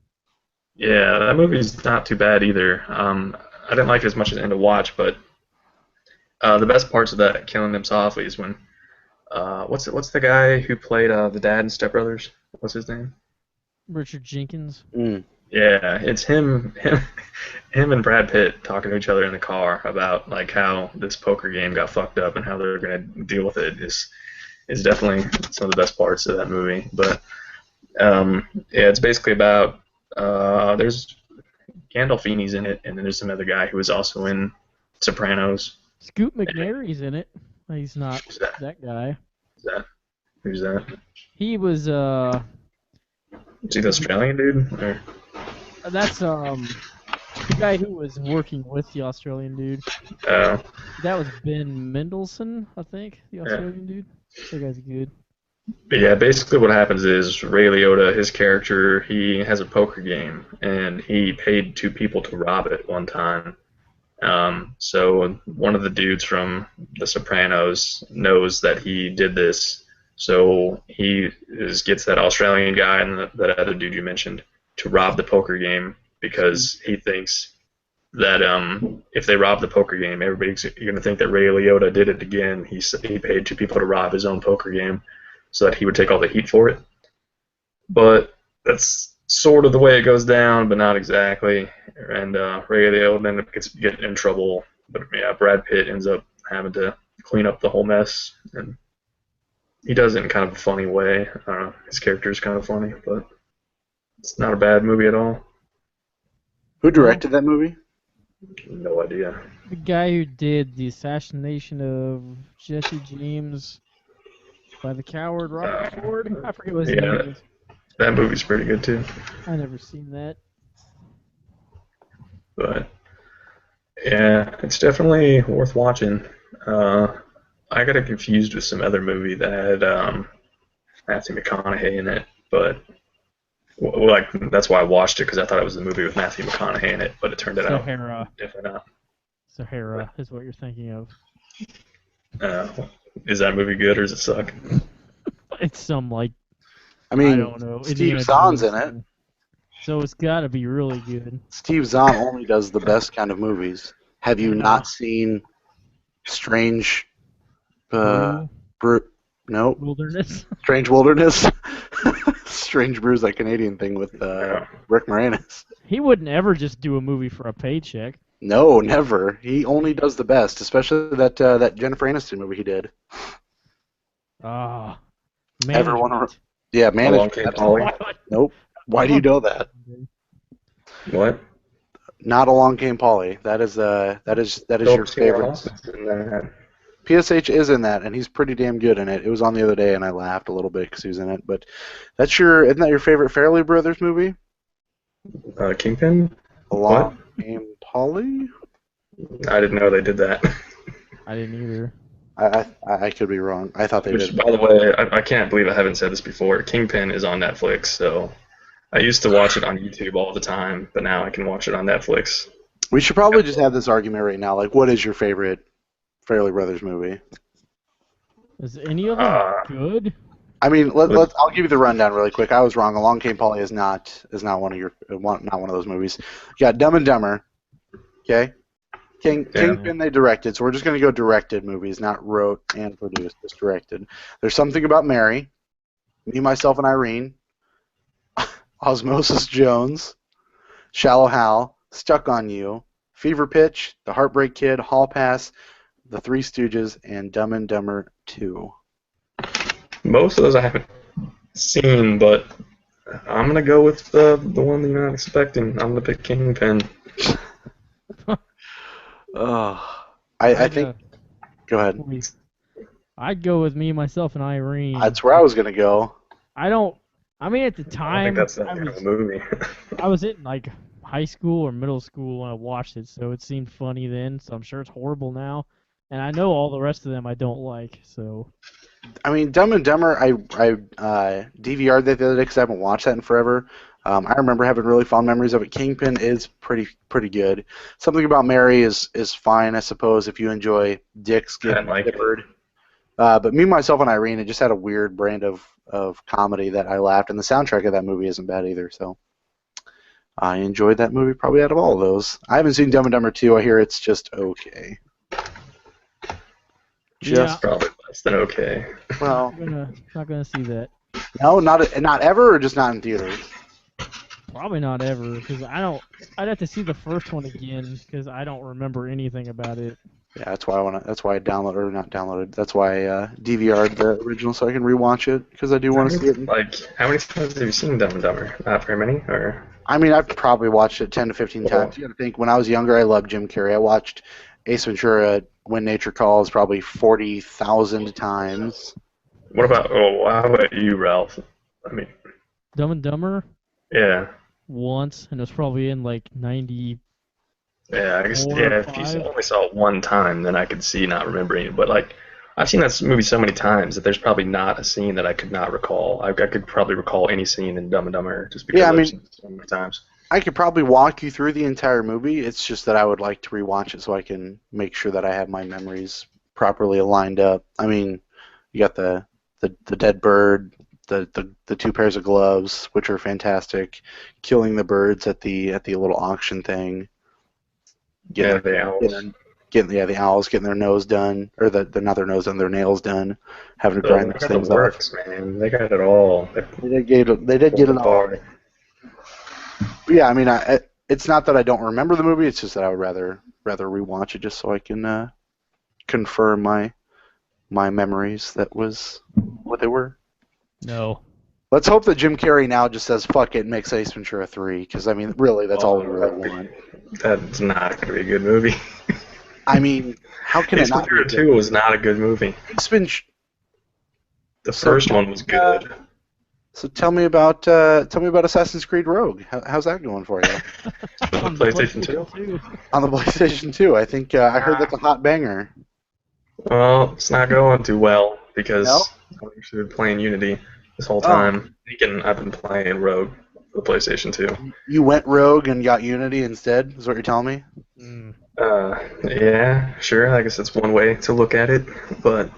Yeah, that movie's not too bad either. I didn't like it as much as End of Watch, but the best parts of that Killing Them Softly is when what's the guy who played the dad in Step Brothers? What's his name? Richard Jenkins. Yeah, it's him and Brad Pitt talking to each other in the car about like how this poker game got fucked up and how they're gonna deal with it is definitely some of the best parts of that movie. But yeah, it's basically about there's Gandolfini's in it, and then there's some other guy who was also in Sopranos. Scoot McNairy's in it. He's not that guy. Who's that? He was Is he the Australian dude? Or? That's the guy who was working with the Australian dude. Oh. That was Ben Mendelsohn, I think, the Australian dude. That guy's good. But yeah, basically what happens is Ray Liotta, his character, he has a poker game, and he paid two people to rob it one time. So one of the dudes from The Sopranos knows that he did this, so he gets that Australian guy and that other dude you mentioned to rob the poker game because he thinks that if they rob the poker game, everybody's going to think that Ray Liotta did it again. He paid two people to rob his own poker game so that he would take all the heat for it. But that's sort of the way it goes down, but not exactly. And Ray Liotta then gets in trouble. But yeah, Brad Pitt ends up having to clean up the whole mess, and he does it in kind of a funny way. I don't know, his character is kind of funny, but it's not a bad movie at all. Who directed that movie? No idea. The guy who did the assassination of Jesse James by the coward Robert Ford. I forget what his name is. That movie's pretty good too. I never seen that. But yeah, it's definitely worth watching. I got it confused with some other movie that had Matthew McConaughey in it, but like that's why I watched it because I thought it was the movie with Matthew McConaughey in it, but it turned out definitely not. Sahara is what you're thinking of. Is that movie good or does it suck? It's some like I mean, I don't know. Steve Zahn's in it. So it's got to be really good. Steve Zahn only does the best kind of movies. Have you not seen Strange Nope. Wilderness. Strange Wilderness. Strange Brews, that Canadian thing with Rick Moranis. He wouldn't ever just do a movie for a paycheck. No, never. He only does the best, especially that Jennifer Aniston movie he did. Ah, Yeah, Along Came Management. Polly. Nope. Why do you know that? What? Not Along Came Polly. That is your Philip Seymour favorite. Hoffman's in that. PSH is in that, and he's pretty damn good in it. It was on the other day, and I laughed a little bit because he was in it. But isn't that your favorite Farrelly Brothers movie? Kingpin? Along Came Polly? I didn't know they did that. I didn't either. I could be wrong. I thought they Which, did. by the way, I can't believe I haven't said this before. Kingpin is on Netflix, so I used to watch it on YouTube all the time, but now I can watch it on Netflix. We should probably just have this argument right now. Like, what is your favorite Farrelly Brothers movie? Is any of them good? I mean, I'll give you the rundown really quick. I was wrong. Along Came Polly is not one of those movies. You got Dumb and Dumber. Okay. Kingpin they directed, so we're just gonna go directed movies, not wrote and produced, just directed. There's Something About Mary, Me, Myself, and Irene, Osmosis Jones, Shallow Hal, Stuck on You, Fever Pitch, The Heartbreak Kid, Hall Pass, The Three Stooges, and Dumb and Dumber 2. Most of those I haven't seen, but I'm gonna go with the one that you're not expecting. I'm gonna pick Kingpin. I think. Go ahead. I'd go with Me, Myself, and Irene. That's where I was gonna go. I mean, at the time, I think that's that kind of a movie. I was in like high school or middle school when I watched it, so it seemed funny then. So I'm sure it's horrible now, and I know all the rest of them I don't like. So. I mean, Dumb and Dumber, I DVR'd that the other day because I haven't watched that in forever. I remember having really fond memories of it. Kingpin is pretty good. Something About Mary is fine, I suppose, if you enjoy dicks getting dippered. But Me, Myself, and Irene, it just had a weird brand of comedy that I laughed, and the soundtrack of that movie isn't bad either. So I enjoyed that movie probably out of all of those. I haven't seen Dumb and Dumber 2. I hear it's just okay. Just probably less than okay. Well, not gonna see that. No, not ever, or just not in theaters. Probably not ever, because I'd have to see the first one again because I don't remember anything about it. Yeah, that's why I downloaded. That's why I DVR'd the original so I can rewatch it because I do want to see it. Like, how many times have you seen Dumb and Dumber? Not very many, or? I mean, I've probably watched it 10 to 15 times. You got to think, when I was younger, I loved Jim Carrey. I watched Ace Ventura: When Nature Calls probably 40,000 times. What about? Oh, how about you, Ralph? I mean, Dumb and Dumber. Yeah. Once, and it was probably in like 90. Yeah, I guess. Yeah, if you only saw it one time, then I could see not remembering it. But like, I've seen that movie so many times that there's probably not a scene that I could not recall. I could probably recall any scene in Dumb and Dumber just because I've seen it so many times. I could probably walk you through the entire movie. It's just that I would like to rewatch it so I can make sure that I have my memories properly lined up. I mean, you got the dead bird, the two pairs of gloves, which are fantastic, killing the birds at the little auction thing. The owls. The owls getting their nose done, or not their nose done, their nails done, having to grind those things works, man. They got it all. They did get it all. Yeah, I mean, it's not that I don't remember the movie. It's just that I would rather rewatch it just so I can confirm my memories that was what they were. No. Let's hope that Jim Carrey now just says fuck it and makes Ace Ventura 3, because I mean, really, that's all we really want. That's not going to be a good movie. I mean, how can it not? Ace Ventura 2 was not a good movie. The first one was good. So tell me about Assassin's Creed Rogue. How's that going for you? On the PlayStation 2? On the PlayStation 2. I think I heard that's a hot banger. Well, it's not going too well because I've actually been playing Unity this whole time. I've been playing Rogue for the PlayStation 2. You went Rogue and got Unity instead, is what you're telling me? Yeah, sure. I guess that's one way to look at it. But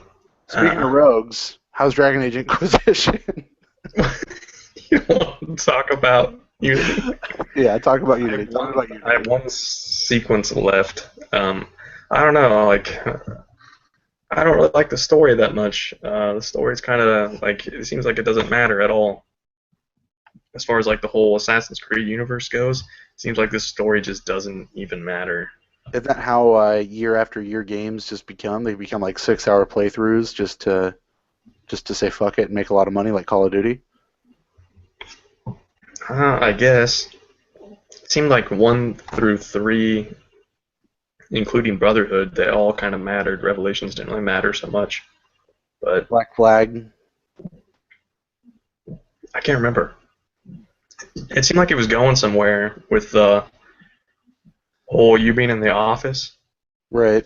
speaking of rogues, how's Dragon Age Inquisition? You want to talk about Unity? Yeah, talk about Unity. Tell me about Unity. I have one sequence left. I don't know. Like, I don't really like the story that much. The story's kind of like it seems like it doesn't matter at all as far as like the whole Assassin's Creed universe goes. It seems like this story just doesn't even matter. Isn't that how year after year games just become? They become like 6-hour playthroughs just to say fuck it and make a lot of money, like Call of Duty. I guess it seemed like 1 through 3, including Brotherhood, they all kind of mattered. Revelations didn't really matter so much, but Black Flag. I can't remember. It seemed like it was going somewhere with the whole you being in the office, Right.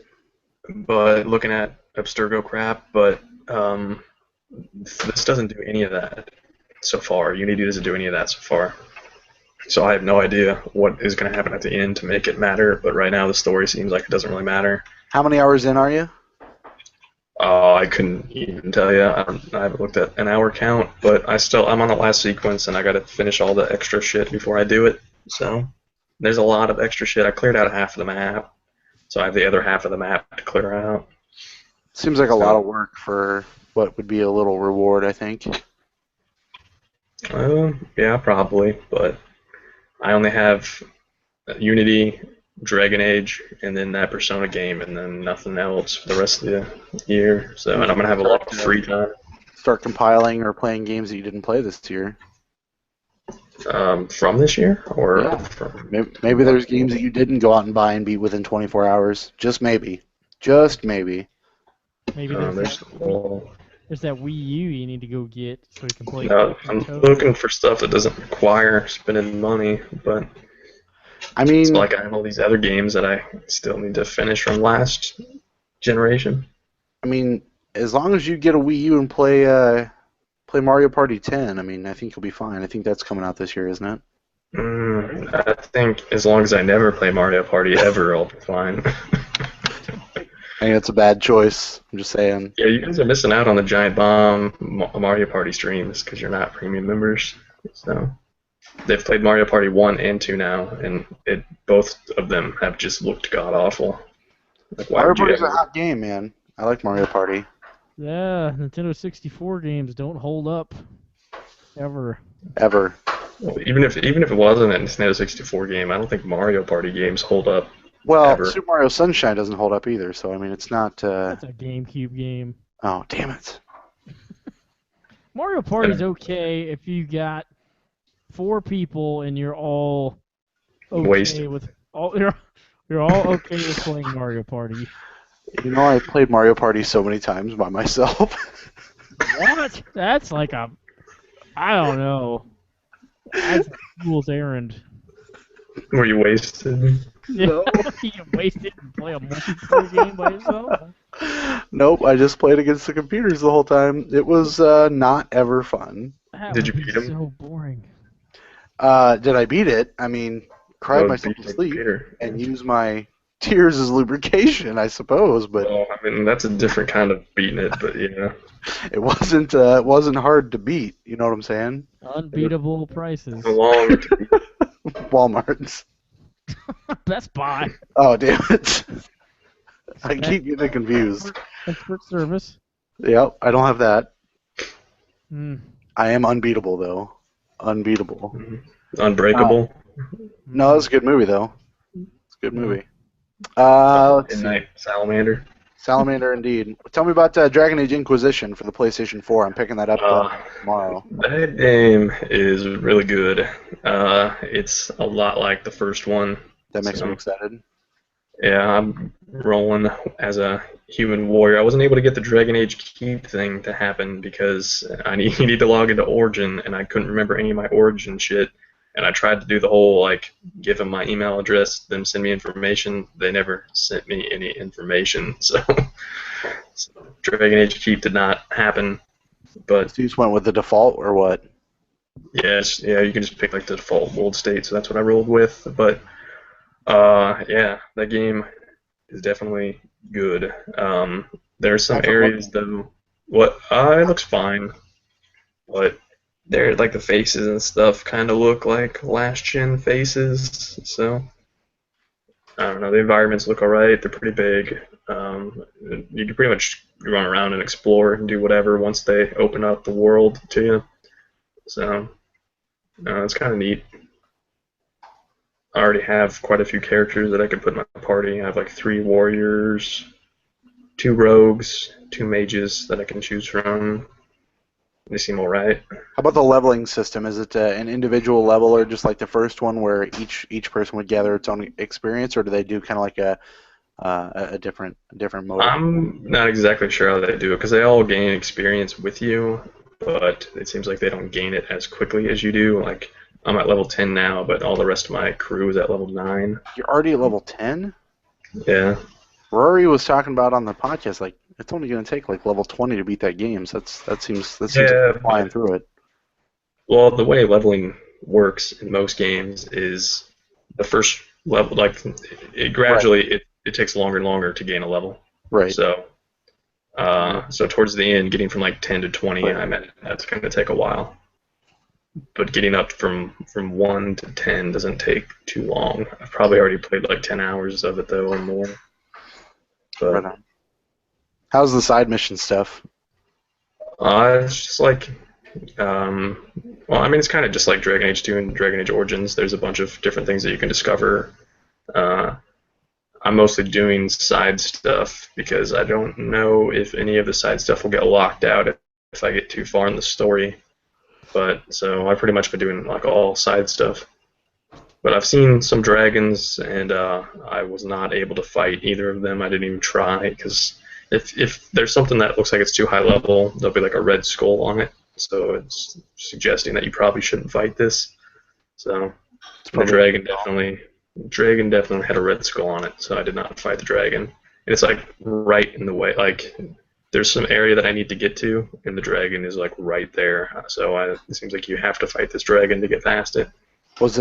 but looking at Abstergo crap. But this doesn't do any of that so far. Unity doesn't do any of that so far. So I have no idea what is going to happen at the end to make it matter. But right now the story seems like it doesn't really matter. How many hours in are you? I couldn't even tell you. I haven't looked at an hour count, but I'm on the last sequence and I got to finish all the extra shit before I do it. So there's a lot of extra shit. I cleared out half of the map, so I have the other half of the map to clear out. Seems like a lot of work for what would be a little reward, I think. Yeah, probably, but I only have Unity, Dragon Age, and then that Persona game, and then nothing else for the rest of the year. So, and I'm gonna have a lot of free time. Start compiling or playing games that you didn't play this year. From this year, or Yeah. from Maybe there's games that you didn't go out and buy and beat within 24 hours. Just maybe. Just maybe. Maybe there's there's that Wii U you need to go get so you can play. no, I'm looking for stuff that doesn't require spending money, but I mean, it's like I have all these other games that I still need to finish from last generation. as long as you get a Wii U and play Mario Party 10, I think you'll be fine. I think that's coming out this year, isn't it? I think as long as I never play Mario Party ever, I'll be fine. I think that's a bad choice. I'm just saying. Yeah, you guys are missing out on the Giant Bomb Mario Party streams because you're not premium members. So they've played Mario Party 1 and 2 now, and both of them have just looked god awful. Like, why Mario would you Party's a ever? hot game, man. I like Mario Party. Yeah, Nintendo 64 games don't hold up ever. Ever. Well, even if it wasn't a Nintendo 64 game, I don't think Mario Party games hold up. Well, Ever. Super Mario Sunshine doesn't hold up either, so it's not. That's a GameCube game. Oh, damn it. Mario Party's okay if you got 4 people and you're all okay Wasted. with you're all okay with playing Mario Party. I played Mario Party so many times by myself. What? That's like I don't know. That's a fool's errand. Were you wasted? Yeah, you wasted and play a multiplayer game by yourself. Nope, I just played against the computers the whole time. It was not ever fun. That Did you would be beat 'em? So boring. Did I beat it? Cried Well, myself beat to the sleep computer. and use my tears as lubrication, I suppose. But Well, that's a different kind of beating it, but yeah. it wasn't hard to beat. You know what I'm saying? Unbeatable prices. How long to beat? Walmart's. Best Buy. Oh, damn it. I keep getting confused. Expert service. Yep, I don't have that. Hmm. I am unbeatable, though. Unbeatable. Unbreakable. No, that's a good movie, though. It's a good movie. Let's see. Midnight Salamander. Salamander, indeed. Tell me about Dragon Age Inquisition for the PlayStation 4. I'm picking that up tomorrow. That game is really good. It's a lot like the first one. That makes me excited. Yeah, I'm rolling as a human warrior. I wasn't able to get the Dragon Age Keep thing to happen because I need to log into Origin, and I couldn't remember any of my Origin shit. And I tried to do the whole, give them my email address, them send me information. They never sent me any information. So Dragon Age Keep did not happen. But So you just went with the default, or what? yes, yeah, you can just pick, the default world state. So that's what I rolled with. But, yeah, that game is definitely good. There are some areas, though. It looks fine. But they're the faces and stuff kind of look like last gen faces, so I don't know. The environments look alright. They're pretty big. You can pretty much run around and explore and do whatever once they open up the world to you. So it's kind of neat. I already have quite a few characters that I could put in my party. I have like 3 warriors, 2 rogues, 2 mages that I can choose from. They seem alright. How about the leveling system? Is it an individual level, or just like the first one where each person would gather its own experience, or do they do kind of like a different mode? I'm not exactly sure how they do it because they all gain experience with you, but it seems like they don't gain it as quickly as you do. Like I'm at level 10 now, but all the rest of my crew is at level 9. You're already at level 10? Yeah. Rory was talking about on the podcast, like, it's only going to take like level 20 to beat that game. So that seems like you're flying through it. Well, the way leveling works in most games is the first level, like it gradually it takes longer and longer to gain a level. Right. So towards the end, getting from like 10 to 20, I mean that's going to take a while. But getting up from 1 to 10 doesn't take too long. I've probably already played like 10 hours of it though or more. But Right on. How's the side mission stuff? it's just like well, I mean, it's kind of just like Dragon Age 2 and Dragon Age Origins. There's a bunch of different things that you can discover. I'm mostly doing side stuff because I don't know if any of the side stuff will get locked out if I get too far in the story. But so I've pretty much been doing like all side stuff. But I've seen some dragons, and I was not able to fight either of them. I didn't even try because if there's something that looks like it's too high level, there'll be like a red skull on it. So it's suggesting that you probably shouldn't fight this. So the dragon definitely had a red skull on it, so I did not fight the dragon. And it's like right in the way. Like there's some area that I need to get to, and the dragon is like right there. So it seems like you have to fight this dragon to get past it. Was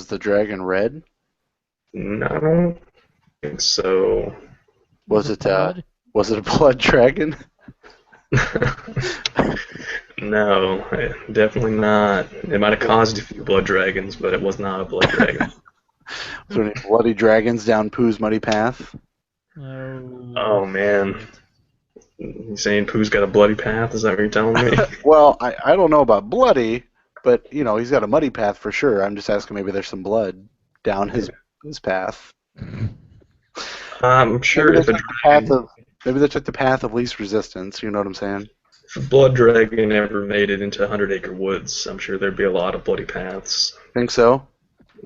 the dragon red? No, I don't think so. Was it a blood dragon? No, definitely not. It might have caused a few blood dragons, but it was not a blood dragon. Was there any bloody dragons down Pooh's muddy path? No. Oh man, you saying Pooh's got a bloody path? Is that what you're telling me? Well, I don't know about bloody, but you know he's got a muddy path for sure. I'm just asking, maybe there's some blood down his path. I'm sure Maybe if maybe they took the path of least resistance. You know what I'm saying? if a blood dragon ever made it into 100 Acre Woods, I'm sure there'd be a lot of bloody paths. Think so?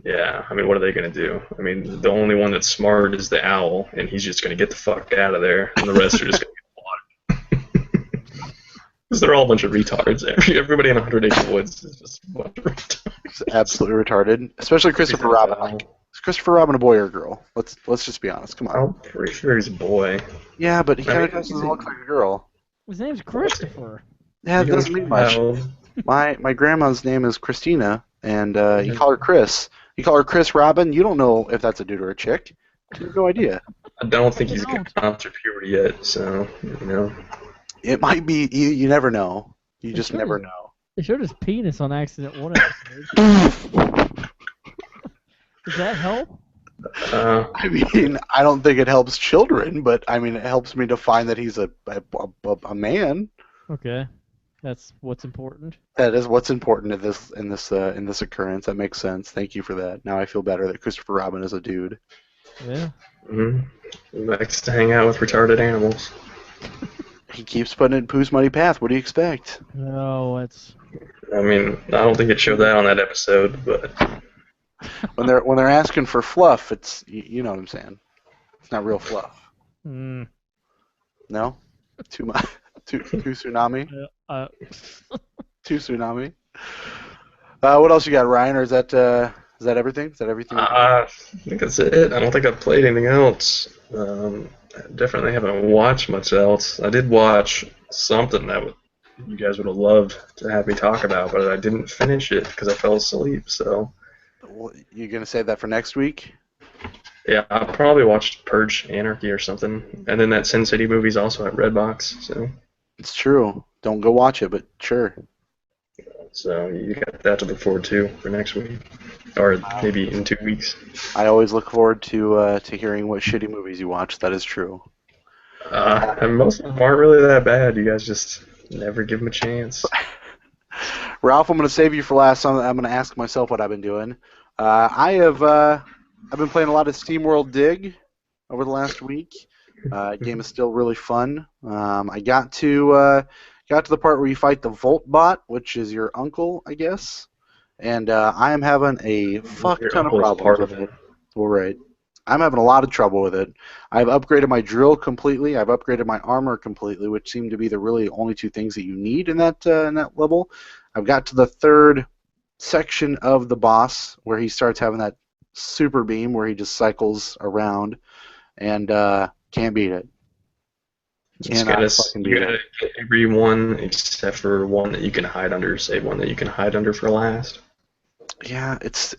Yeah, I mean, what are they going to do? I mean, the only one that's smart is the owl, and he's just going to get the fuck out of there, and the rest are just going to get slaughtered. Because they're all a bunch of retards. Everybody in 100 Acre Woods is just a bunch of retards. It's absolutely retarded. Especially Christopher Robin. Like, is Christopher Robin a boy or a girl? Let's just be honest. Come on. I'm pretty sure he's a boy. Yeah, but he I kind mean, of doesn't look like a girl. His name's Christopher. Yeah, it doesn't mean much. My grandma's name is Christina, and you call her Chris. You call her Chris Robin. You don't know if that's a dude or a chick. You have no idea. I don't think he's gone through puberty yet, so, you know. It might be. You never know. You just never know. They showed his penis on accident one episode. Does that help? I mean, I don't think it helps children, but I mean, it helps me to find that he's a man. Okay, that's what's important. That is what's important in this occurrence. That makes sense. Thank you for that. Now I feel better that Christopher Robin is a dude. Yeah. Mm-hmm. Likes to hang out with retarded animals. He keeps putting it in Pooh's muddy path. What do you expect? No, it's. I mean, I don't think it showed that on that episode, but When they're asking for fluff, it's you know what I'm saying. It's not real fluff. Mm, No, too much. Too tsunami. Too tsunami. What else you got, Ryan? Or is that everything? Is that everything? I think that's it. I don't think I've played anything else. I definitely haven't watched much else. I did watch something that you guys would have loved to have me talk about, but I didn't finish it because I fell asleep. So. You gonna save that for next week? Yeah, I probably watched Purge Anarchy or something, and then that Sin City movie's also at Redbox. So. It's true. Don't go watch it, but sure. So you got that to look forward to for next week. or maybe in 2 weeks. I always look forward to hearing what shitty movies you watch. That is true. And most of them aren't really that bad. You guys just never give them a chance. Ralph, I'm going to save you for last. I'm going to ask myself what I've been doing. I've been playing a lot of SteamWorld Dig over the last week. Game is still really fun. I got to the part where you fight the Voltbot, which is your uncle, I guess. And I am having a fuck Your ton of uncle's problems part with of it. it. All right. I'm having a lot of trouble with it. I've upgraded my drill completely. I've upgraded my armor completely, which seem to be the really only two things that you need in that level. I've got to the third section of the boss where he starts having that super beam where he just cycles around, and can't beat it. You Cannot gotta, fucking you beat gotta it. get every one except for one that you can hide under. Save one that you can hide under for last. Yeah, it's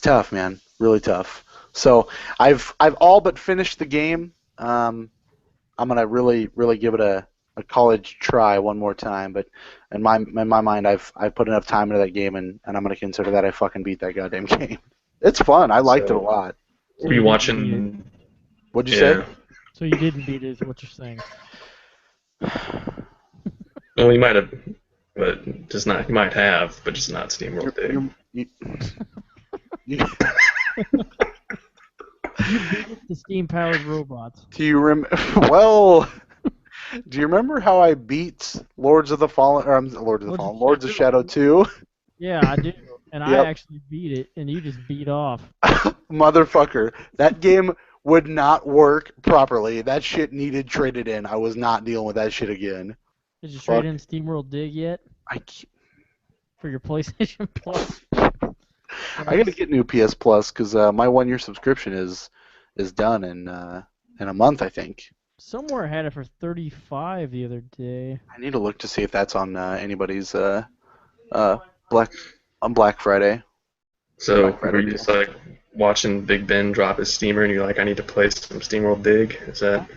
tough, man. Really tough. So I've all but finished the game. I'm gonna really give it a college try one more time. But in my mind, I've put enough time into that game, and I'm gonna consider that I fucking beat that goddamn game. It's fun. I liked it a lot. So Were you you didn't beat watching? What'd you Yeah. say? So you didn't beat it, is what you're saying. Well, you might have, but just not. You might have, but just not SteamWorld Dig. You, You beat it to steam-powered robots. do you well? Do you remember how I beat Lords of the Fallen? Or Lords of Shadow 2? Yeah, I do. And Yep. I actually beat it, and you just beat off. Motherfucker, that game would not work properly. That shit needed traded in. I was not dealing with that shit again. Did you Fuck. trade in SteamWorld Dig yet I can't- for your PlayStation Plus? I gotta get new PS Plus because my 1 year subscription is done in a month, I think. Somewhere had it for $35 the other day. I need to look to see if that's on anybody's Black Friday. So Black Friday were you just like watching Big Ben drop his steamer, and you're like, I need to play some SteamWorld Dig? Is that?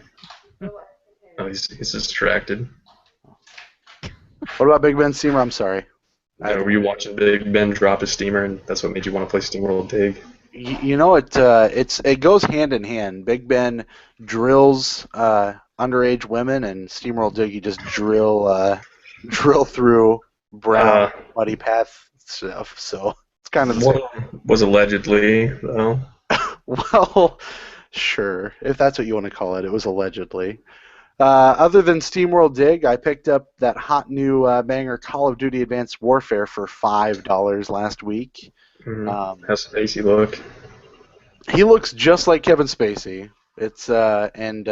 Oh, he's distracted. What about Big Ben Steamer? I'm sorry. Were you watching Big Ben drop his steamer, and that's what made you want to play SteamWorld Dig? You know, it goes hand in hand. Big Ben drills underage women, and SteamWorld Dig you just drill through brown muddy path stuff. So it's kind of the same. One was allegedly, though. Well, sure, if that's what you want to call it. It was allegedly. Other than SteamWorld Dig, I picked up that hot new banger Call of Duty Advanced Warfare for $5 last week. Has a Spacey look. He looks just like Kevin Spacey. It's and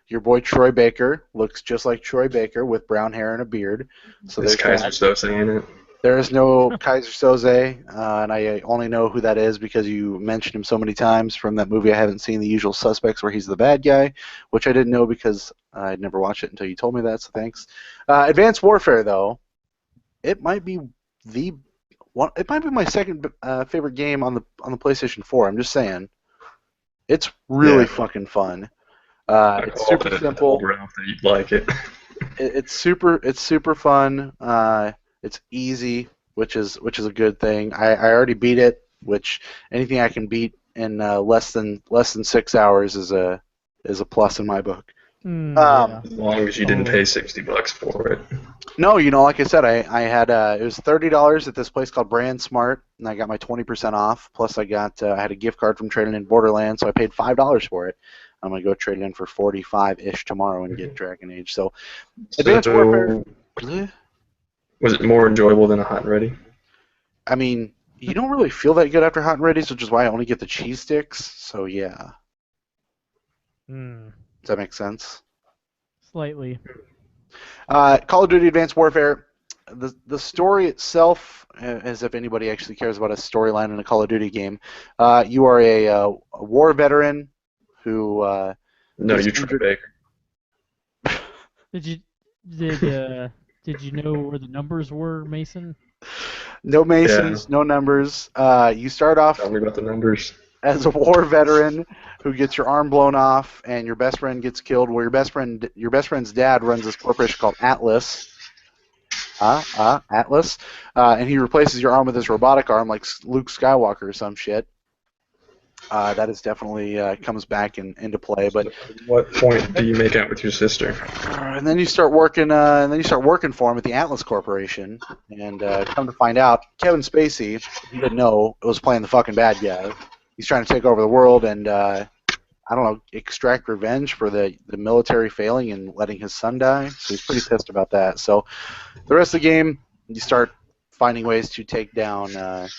your boy Troy Baker looks just like Troy Baker with brown hair and a beard. So This there's Kaiser Soze in it. There is no Kaiser Soze, and I only know who that is because you mentioned him so many times from that movie I haven't seen, The Usual Suspects, where he's the bad guy, which I didn't know because I'd never watched it until you told me that, so thanks. Advanced Warfare, though, it might be my second favorite game on the PlayStation 4. I'm just saying, it's really fucking fun. It's super simple. Ralph that you'd like it. It's super fun. It's easy, which is a good thing. I already beat it, which anything I can beat in less than 6 hours is a plus in my book. Yeah. As long as you didn't pay $60 for it. No, like I said, I had it was $30 at this place called Brand Smart, and I got my 20% off. Plus, I had a gift card from trading in Borderlands, so I paid $5 for it. I'm gonna go trade it in for 45-ish tomorrow and get Dragon Age. So, Advanced Warfare. Was it more enjoyable than a Hot and Ready? I mean, you don't really feel that good after Hot and Ready's, which is why I only get the cheese sticks. So yeah. Does that make sense? Slightly. Call of Duty Advanced Warfare. The story itself, as if anybody actually cares about a storyline in a Call of Duty game, you are a war veteran who. No, you're Troy Baker. Did you know where the numbers were, Mason? No Masons, no numbers. You start off Tell me about the numbers. as a war veteran who gets your arm blown off and your best friend gets killed. Well, your best friend's dad runs this corporation called Atlas. Atlas, and he replaces your arm with his robotic arm like Luke Skywalker or some shit. That is definitely comes back into play. But At what point do you make out with your sister? and then you start working, for him at the Atlas Corporation, and come to find out, Kevin Spacey, if you didn't know, was playing the fucking bad guy. He's trying to take over the world and I don't know, extract revenge for the military failing and letting his son die. So he's pretty pissed about that. So the rest of the game, you start finding ways to take down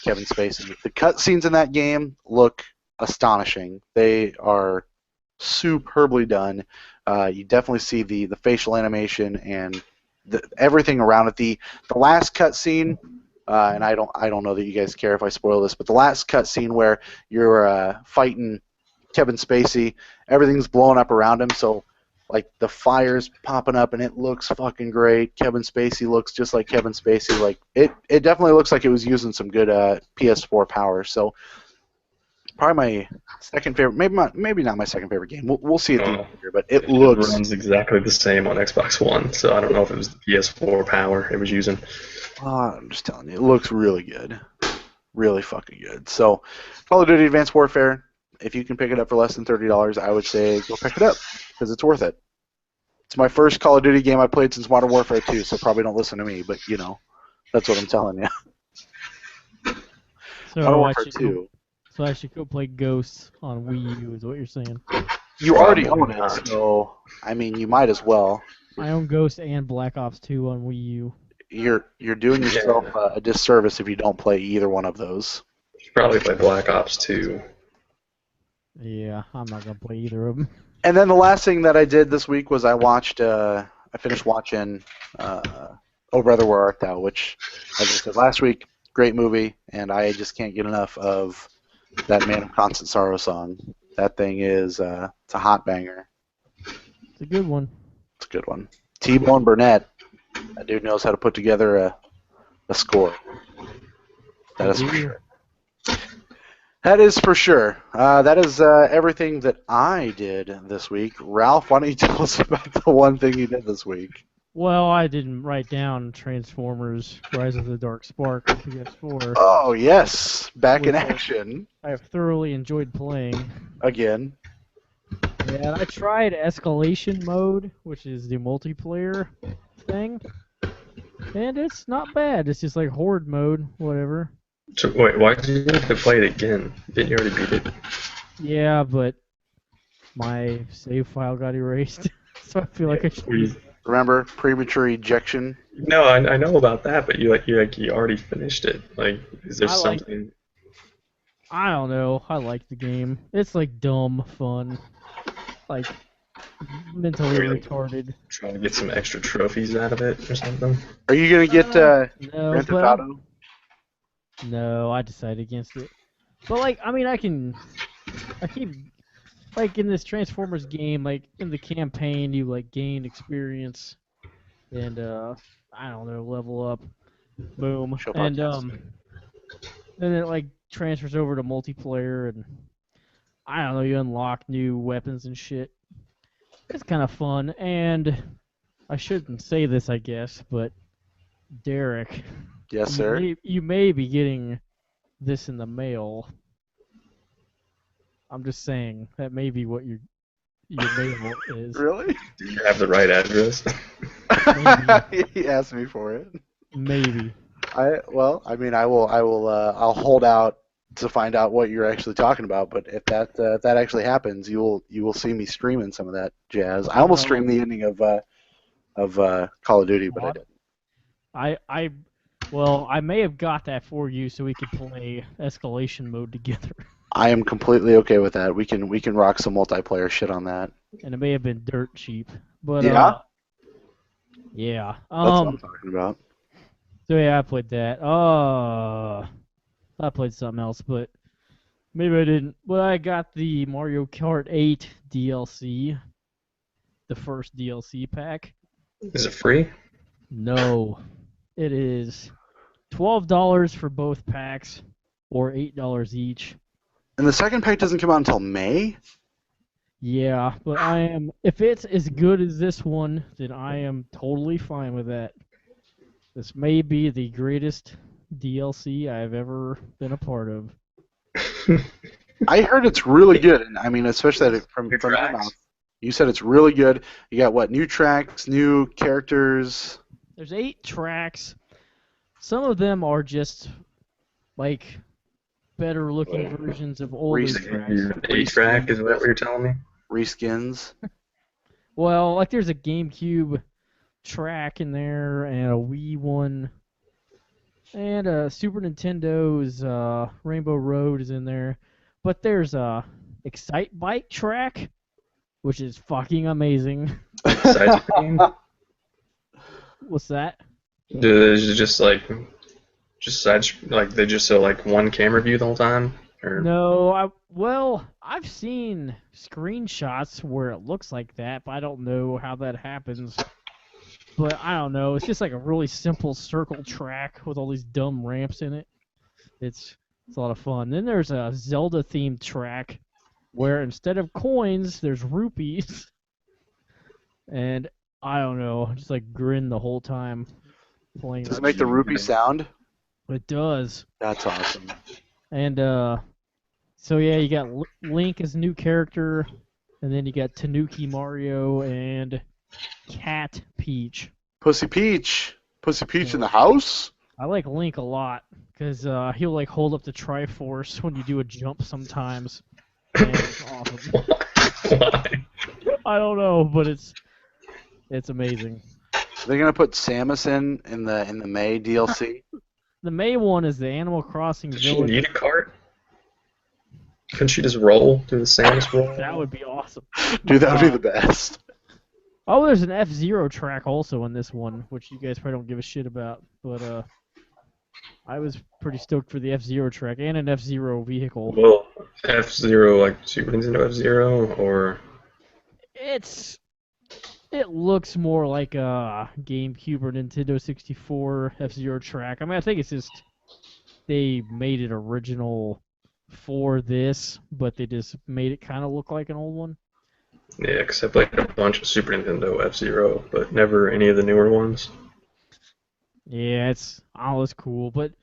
Kevin Spacey. The cutscenes in that game look astonishing. They are superbly done. You definitely see the facial animation and everything around it. The last cutscene, and I don't know that you guys care if I spoil this, but the last cutscene where you're fighting Kevin Spacey, everything's blowing up around him, so like the fire's popping up and it looks fucking great. Kevin Spacey looks just like Kevin Spacey. Like it definitely looks like it was using some good PS4 power. So probably my second favorite, maybe not my second favorite game. We'll see at the end of the year, but it looks runs exactly the same on Xbox One, so I don't know if it was the PS4 power it was using. I'm just telling you, it looks really good, really fucking good. So Call of Duty Advanced Warfare. If you can pick it up for less than $30, I would say go pick it up because it's worth it. It's my first Call of Duty game I played since Modern Warfare 2, so probably don't listen to me, but you know, that's what I'm telling you. Modern Warfare 2. So I should go play Ghosts on Wii U, is what you're saying. You already own it, so I mean, you might as well. I own Ghost and Black Ops 2 on Wii U. You're doing yourself a disservice if you don't play either one of those. You should probably play Black Ops 2. Yeah, I'm not gonna play either of them. And then the last thing that I did this week was I finished watching Oh Brother Where Art Thou, which, as I said last week, great movie, and I just can't get enough of that Man of Constant Sorrow song. That thing is it's a hot banger. It's a good one. It's a good one. T-Bone Burnett, that dude knows how to put together a score. That is for sure. That is for sure. That is everything that I did this week. Ralph, why don't you tell us about the one thing you did this week? Well, I didn't write down Transformers Rise of the Dark Spark on PS4. Oh, yes. Back in action. I have thoroughly enjoyed playing. Again. Yeah, I tried Escalation Mode, which is the multiplayer thing. And it's not bad. It's just like Horde Mode, whatever. So, wait, why did you have to play it again? Didn't you already beat it? Yeah, but my save file got erased, so I feel like I should. Remember premature ejection? No, I know about that, but you already finished it. Like, is there something? I don't know. I like the game. It's like dumb fun, like mentally retarded. Trying to get some extra trophies out of it or something. Are you gonna get Grand Theft Auto? No, I decided against it. But like, I mean, I keep like in this Transformers game, like in the campaign, you like gain experience and I don't know, level up, boom, and then it like transfers over to multiplayer, and I don't know, you unlock new weapons and shit. It's kind of fun, and I shouldn't say this, I guess, but Derek. Yes, sir. You may be getting this in the mail. I'm just saying that may be what your mail is. Really? Do you have the right address? He asked me for it. Maybe. I'll hold out to find out what you're actually talking about. But if that actually happens, you will see me streaming some of that jazz. I almost streamed the ending of Call of Duty, but I didn't. Well, I may have got that for you so we could play Escalation Mode together. I am completely okay with that. We can rock some multiplayer shit on that. And it may have been dirt cheap, but yeah. Yeah. That's what I'm talking about. So yeah, I played that. I played something else, but maybe I didn't. But I got the Mario Kart 8 DLC, the first DLC pack. Is it free? No, it is $12 for both packs, or $8 each. And the second pack doesn't come out until May? Yeah, but if it's as good as this one, then I am totally fine with that. This may be the greatest DLC I've ever been a part of. I heard it's really good, and I mean, especially that from New your tracks. mouth. You said it's really good. You got what? New tracks, new characters. There's 8 tracks. Some of them are just like better looking Well, versions of older recent- tracks. 8-track, is that what you're telling me? Reskins. Well, like there's a GameCube track in there and a Wii one. And Super Nintendo's Rainbow Road is in there. But there's a Excite Bike track, which is fucking amazing. Side screen? What's that? Is it just like they just show like one camera view the whole time? Or No, I've seen screenshots where it looks like that, but I don't know how that happens. But I don't know. It's just like a really simple circle track with all these dumb ramps in it. It's a lot of fun. Then there's a Zelda themed track where instead of coins, there's rupees. And I don't know, just like grin the whole time playing. Does it that make the shit. rupee sound? It does. That's awesome. And so yeah, you got Link as a new character, and then you got Tanuki Mario and Cat Peach. Pussy Peach. Pussy Peach in the house? I like Link a lot because he'll like hold up the Triforce when you do a jump sometimes. And it's awesome. why? I don't know, but it's amazing. Are they gonna put Samus in the May DLC? The May one is the Animal Crossing Does she Village. need a cart? Couldn't she just roll? Do the Samus roll? That would be awesome. Dude, that would be the best. Oh, there's an F-Zero track also in this one, which you guys probably don't give a shit about, but I was pretty stoked for the F-Zero track and an F-Zero vehicle. Well, F-Zero, like Super Nintendo F-Zero, or It looks more like a GameCube or Nintendo 64 F-Zero track. I mean, I think it's just they made it original for this, but they just made it kind of look like an old one. yeah, except like a bunch of Super Nintendo F-Zero, but never any of the newer ones. Yeah, it's cool. But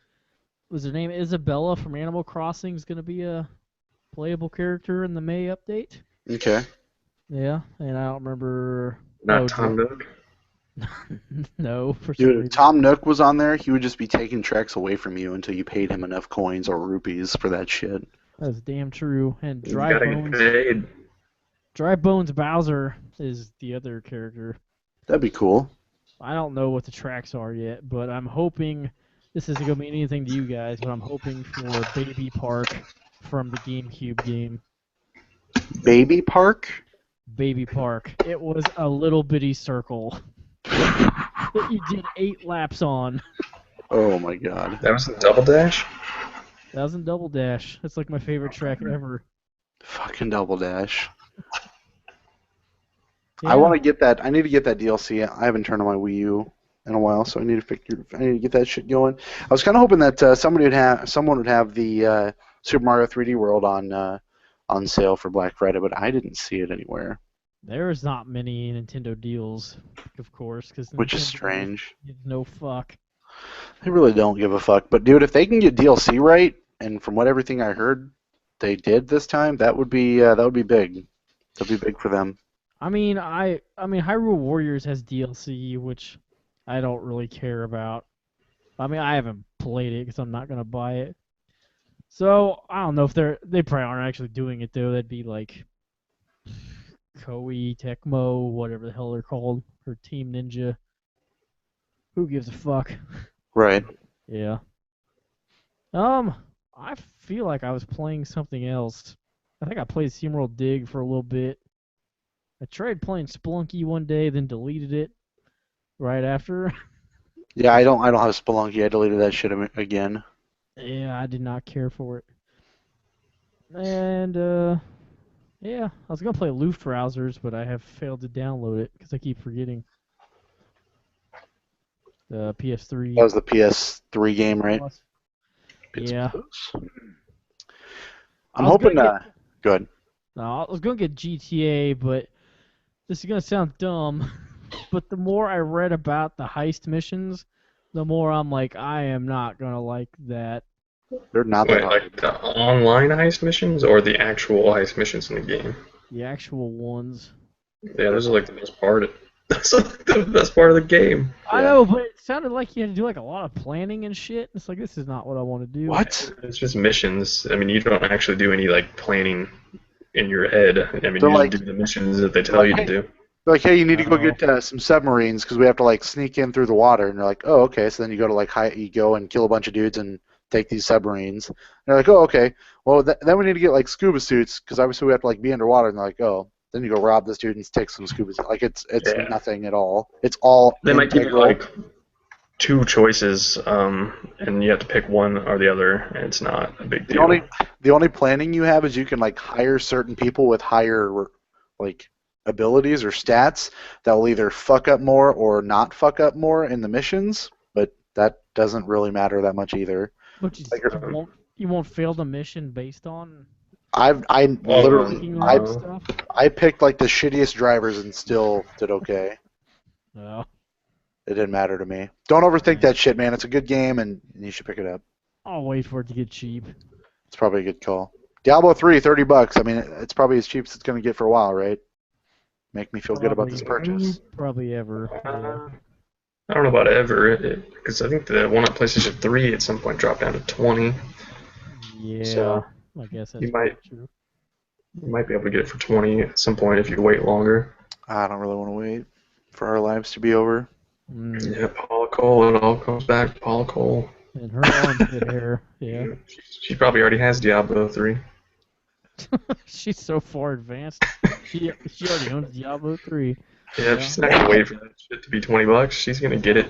was her name Isabella from Animal Crossing is gonna be a playable character in the May update? Okay. Yeah, and I don't remember. Not Oh, Tom Nook. No, for some Dude, reason. if Tom Nook was on there, he would just be taking tracks away from you until you paid him enough coins or rupees for that shit. That's damn true. And You gotta get paid. Dry Bones Bowser is the other character. That'd be cool. I don't know what the tracks are yet, but I'm hoping this isn't gonna mean anything to you guys. But I'm hoping for Baby Park from the GameCube game. Baby Park? Baby Park. It was a little bitty circle that you did 8 laps on. Oh my god. That was a Double Dash? That was in Double Dash. That's like my favorite track ever. Fucking Double Dash. Yeah. I want to get that. I need to get that DLC. I haven't turned on my Wii U in a while, so I need to get that shit going. I was kind of hoping that someone would have the Super Mario 3D World on sale for Black Friday, but I didn't see it anywhere, There's not many Nintendo deals, of course, because which is strange. No fuck. They really don't give a fuck. But dude, if they can get DLC right, and from everything I heard, they did this time, that would be big. That'd be big for them. I mean, Hyrule Warriors has DLC, which I don't really care about. I mean, I haven't played it because I'm not gonna buy it. So I don't know if they probably aren't actually doing it though. That'd be like Koei Tecmo, whatever the hell they're called, or Team Ninja. Who gives a fuck? Right. Yeah. I feel like I was playing something else. I think I played SteamWorld Dig for a little bit. I tried playing Spelunky one day, then deleted it right after. Yeah, I don't have Spelunky. I deleted that shit again. Yeah, I did not care for it. And yeah, I was gonna play Luftrausers, but I have failed to download it because I keep forgetting. The PS3. That was the PS3 game, right? Yeah. I'm hoping. Good. No, I was gonna get GTA, but this is gonna sound dumb. But the more I read about the heist missions, the more I'm like, I am not gonna like that. They're not that Wait, hard. like the online heist missions or the actual heist missions in the game? The actual ones. Yeah, those are like the best part. That's like the best part of the game. I Yeah. know, but it sounded like you had to do like a lot of planning and shit. It's like this is not what I want to do. What? It's just missions. I mean, you don't actually do any like planning in your head. I mean, They're you just like, do the missions that they they're tell like, you to hey, do. they're like, hey, you need to go Oh, get some submarines because we have to like sneak in through the water. And you're like, oh, okay. So then you go to like, you go and kill a bunch of dudes and take these submarines. And they're like, oh, okay. Well, then we need to get like scuba suits because obviously we have to like be underwater. And they're like, oh, then you go rob this dude and take some scuba suits. Like it's Yeah. nothing at all. It's all They might give you integral. like two choices, and you have to pick one or the other, and it's not a big The deal. only planning you have is you can like hire certain people with higher like abilities or stats that will either fuck up more or not fuck up more in the missions, but that doesn't really matter that much either. but you, Like you won't fail the mission based on I literally picking the I right stuff. I picked like the shittiest drivers and still did okay. No, It didn't matter to me. Don't overthink that shit, man. It's a good game and you should pick it up. I'll wait for it to get cheap. It's probably a good call. Diablo 3, $30. I mean, it's probably as cheap as it's going to get for a while, right? Make me feel good about this purchase. Probably ever. Yeah. I don't know about ever, because I think the one on PlayStation 3 at some point dropped down to 20. Yeah, So, I guess that's you might true. you might be able to get it for 20 at some point if you wait longer. I don't really want to wait for our lives to be over. Mm. Yeah, Paula Cole, it all comes back to Paula Cole. And her armpit hair. Yeah, She probably already has Diablo 3. she's so far advanced. She already owns Diablo 3. Yeah, she's not gonna wait for that shit to be $20. She's gonna get it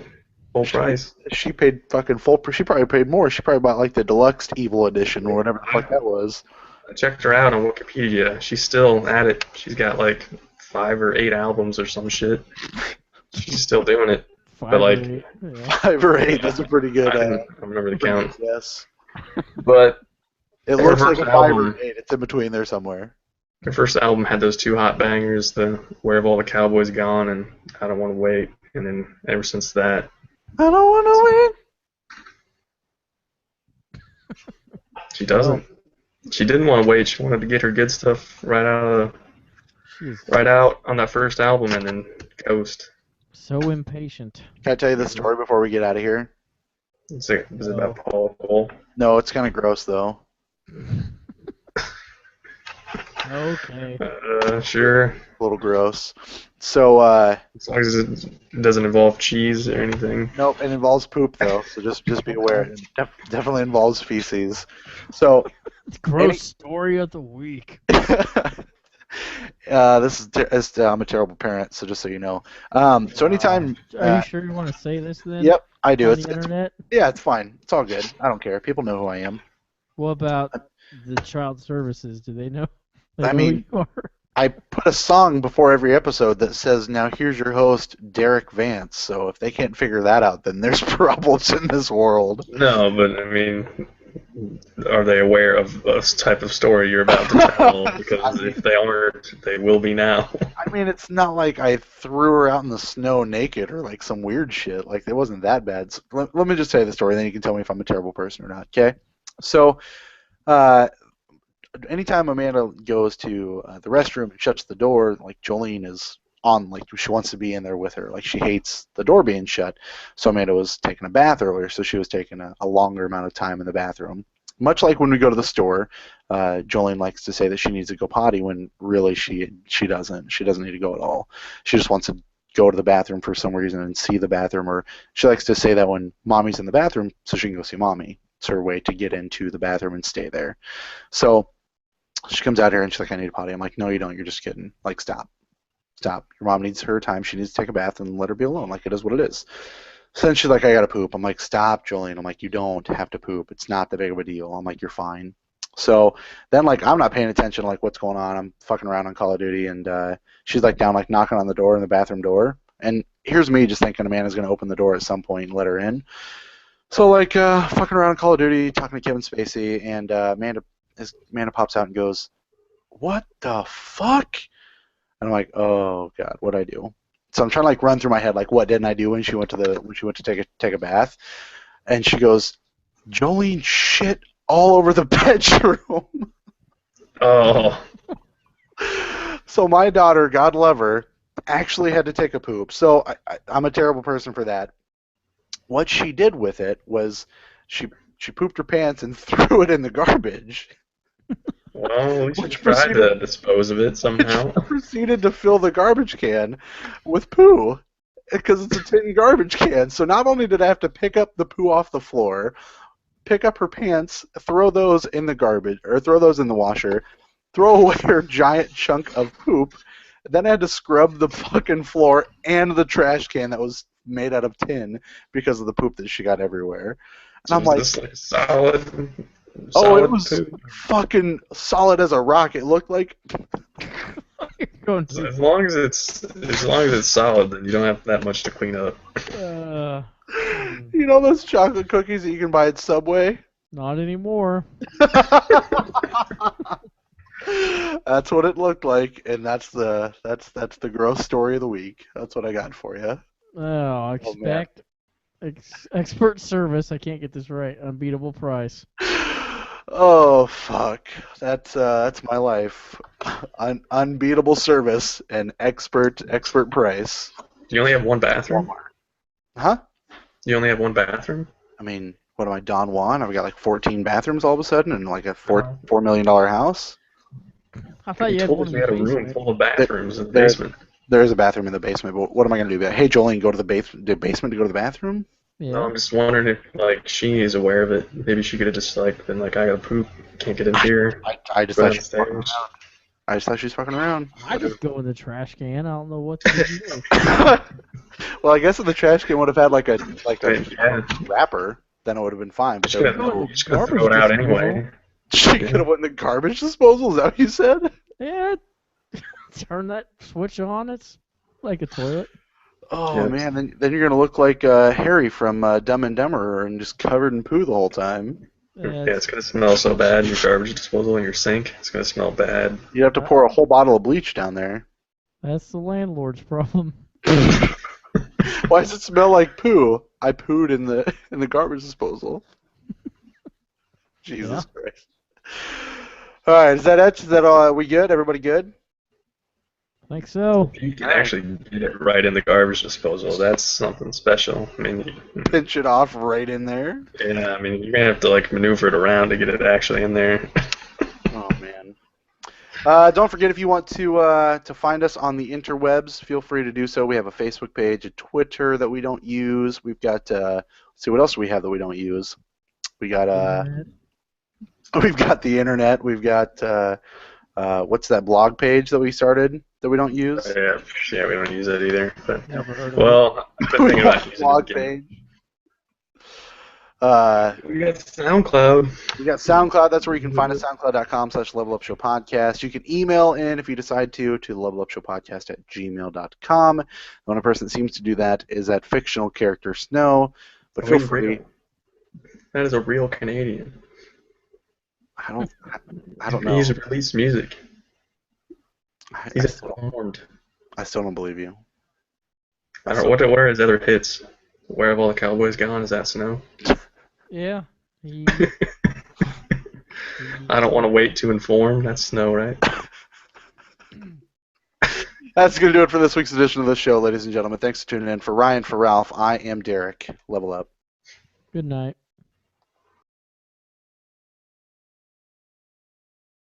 full price. She paid fucking full. She probably paid more. She probably bought like the deluxe evil edition or whatever the fuck that was. I checked her out on Wikipedia. She's still at it. She's got like 5 or 8 albums or some shit. She's still doing it. Five But, or like, eight, yeah. 5 or 8. That's a pretty good. I don't remember the count. Yes. But It Her looks like a first 5 or album- 8. It's in between there somewhere. her first album had those 2 hot bangers, the Where Have All the Cowboys Gone and I Don't Want to Wait. And then ever since that, I don't want she doesn't. She didn't want to wait. She wanted to get her good stuff She's right out on that first album and then ghost. so impatient. to wait. Can I tell you the story before we get out of here? Is it about Paula Cole? No, it's kind of gross though. Okay. Sure. A little gross. So, As long as it doesn't involve cheese or anything. nope, it involves poop though. So just be aware. It definitely involves feces. So, Gross story of the week. I'm a terrible parent, so just so you know. So anytime. Are you sure you want to say this then? Yep, I do. On It's the internet. yeah, it's fine. It's all good. I don't care. People know who I am. What about the child services? Do they know? I mean- who you are? I put a song before every episode that says, "Now here's your host, Derek Vance." So if they can't figure that out, then there's problems in this world. No, but I mean, are they aware of this type of story you're about to tell? Because if they aren't, they will be now. I mean, it's not like I threw her out in the snow naked or like some weird shit. Like it wasn't that bad. So, let me just tell you the story, then you can tell me if I'm a terrible person or not. Okay? So, anytime Amanda goes to the restroom and shuts the door, like Jolene is on, like she wants to be in there with her. Like she hates the door being shut. So Amanda was taking a bath earlier, so she was taking a longer amount of time in the bathroom. Much like when we go to the store, Jolene likes to say that she needs to go potty when really she doesn't. She doesn't need to go at all. She just wants to go to the bathroom for some reason and see the bathroom, or she likes to say that when mommy's in the bathroom so she can go see mommy. It's her way to get into the bathroom and stay there. So she comes out here and she's like, I need a potty. I'm like, no, you don't. You're just kidding. Like, stop. Your mom needs her time. She needs to take a bath and let her be alone. Like, it is what it is. So then she's like, I got to poop. I'm like, stop, Jolene. I'm like, you don't have to poop. It's not that big of a deal. I'm like, you're fine. So then, like, I'm not paying attention to, like, what's going on. I'm fucking around on Call of Duty, and she's, like, down, like, knocking on the door, in the bathroom door. And here's me just thinking Amanda's going to open the door at some point and let her in. So, like, fucking around on Call of Duty, talking to Kevin Spacey, and Amanda pops out and goes, what the fuck? And I'm like, oh, God, what'd I do? So I'm trying to like run through my head like what didn't I do when she went to take a bath, and she goes, Jolene shit all over the bedroom. Oh. So my daughter, God love her, actually had to take a poop. So I'm a terrible person for that. What she did with it was she pooped her pants and threw it in the garbage. Well, we should Which try proceeded- to dispose of it somehow. Proceeded to fill the garbage can with poo because it's a tin garbage can. So not only did I have to pick up the poo off the floor, pick up her pants, throw those in the garbage, or throw those in the washer, throw away her giant chunk of poop, then I had to scrub the fucking floor and the trash can that was made out of tin because of the poop that she got everywhere. And I'm Was like, this like solid oh, it was poop? fucking solid as a rock. It looked like Going too As long as it's solid, then you don't have that much to clean up. you know those chocolate cookies that you can buy at Subway? not anymore. That's what it looked like, and that's the gross story of the week. That's what I got for you. Oh, expect expert service. I can't get this right. Unbeatable price. Oh fuck, that's my life. Unbeatable service and expert price. Do you only have one bathroom? Huh? You only have one bathroom? I mean, what am I, Don Juan? I've got like 14 bathrooms all of a sudden, and like a $4 million house. I thought you had told one us in we the had a room basement. full of bathrooms in the There- basement. There is a bathroom in the basement, but what am I gonna do? Hey, Jolene, go to the basement to go to the bathroom? Yeah. No, I'm just wondering if like she is aware of it. Maybe she could have just like been like, I gotta poop, can't get in here. I just Go thought she was fucking downstairs. around. I just thought she was fucking around. I just go in the trash can. I don't know what to do. Well, I guess if the trash can would have had like a Yeah. wrapper, then it would have been fine. But Just gonna, Go in the just gonna garbage throw it out disposal. anyway. she could have went in the garbage disposal. Is that what you said? Yeah. Turn that switch on. It's like a toilet. Oh Yeah. man, then you're gonna look like Harry from Dumb and Dumber and just covered in poo the whole time. Yeah, it's gonna smell so bad. Your garbage disposal in your sink, it's gonna smell bad. You have to pour a whole bottle of bleach down there. That's the landlord's problem. Why does it smell like poo? I pooed in the garbage disposal. Jesus Christ. All right, is that it? Is that all? We good? Everybody good? I think so. You can actually get it right in the garbage disposal. That's something special. I mean, Pinch it off right in there. yeah, I mean, you're gonna have to like maneuver it around to get it actually in there. Oh man. Don't forget, if you want to find us on the interwebs, feel free to do so. We have a Facebook page, a Twitter that we don't use. We've got let's see, what else do we have that we don't use? We got we've got the internet. We've got what's that blog page that we started that we don't use? Yeah, we don't use that either. But, Never heard of well, I've been We thinking got about a using blog it again. page. We got SoundCloud. We got SoundCloud. That's where you can find us, soundcloud.com/levelupshowpodcast. You can email in if you decide to levelupshowpodcast@gmail.com. The only person that seems to do that is that fictional character Snow. But feel free. That is a real Canadian. I don't know. He's released music. I He's still informed. don't believe you. I don't know what are his other hits. Where Have All the Cowboys Gone? Is that Snow? Yeah. He, I Don't Want to Wait to Inform. That's Snow, right? That's going to do it for this week's edition of the show, ladies and gentlemen. Thanks for tuning in. For Ryan, for Ralph, I am Derek. Level up. good night.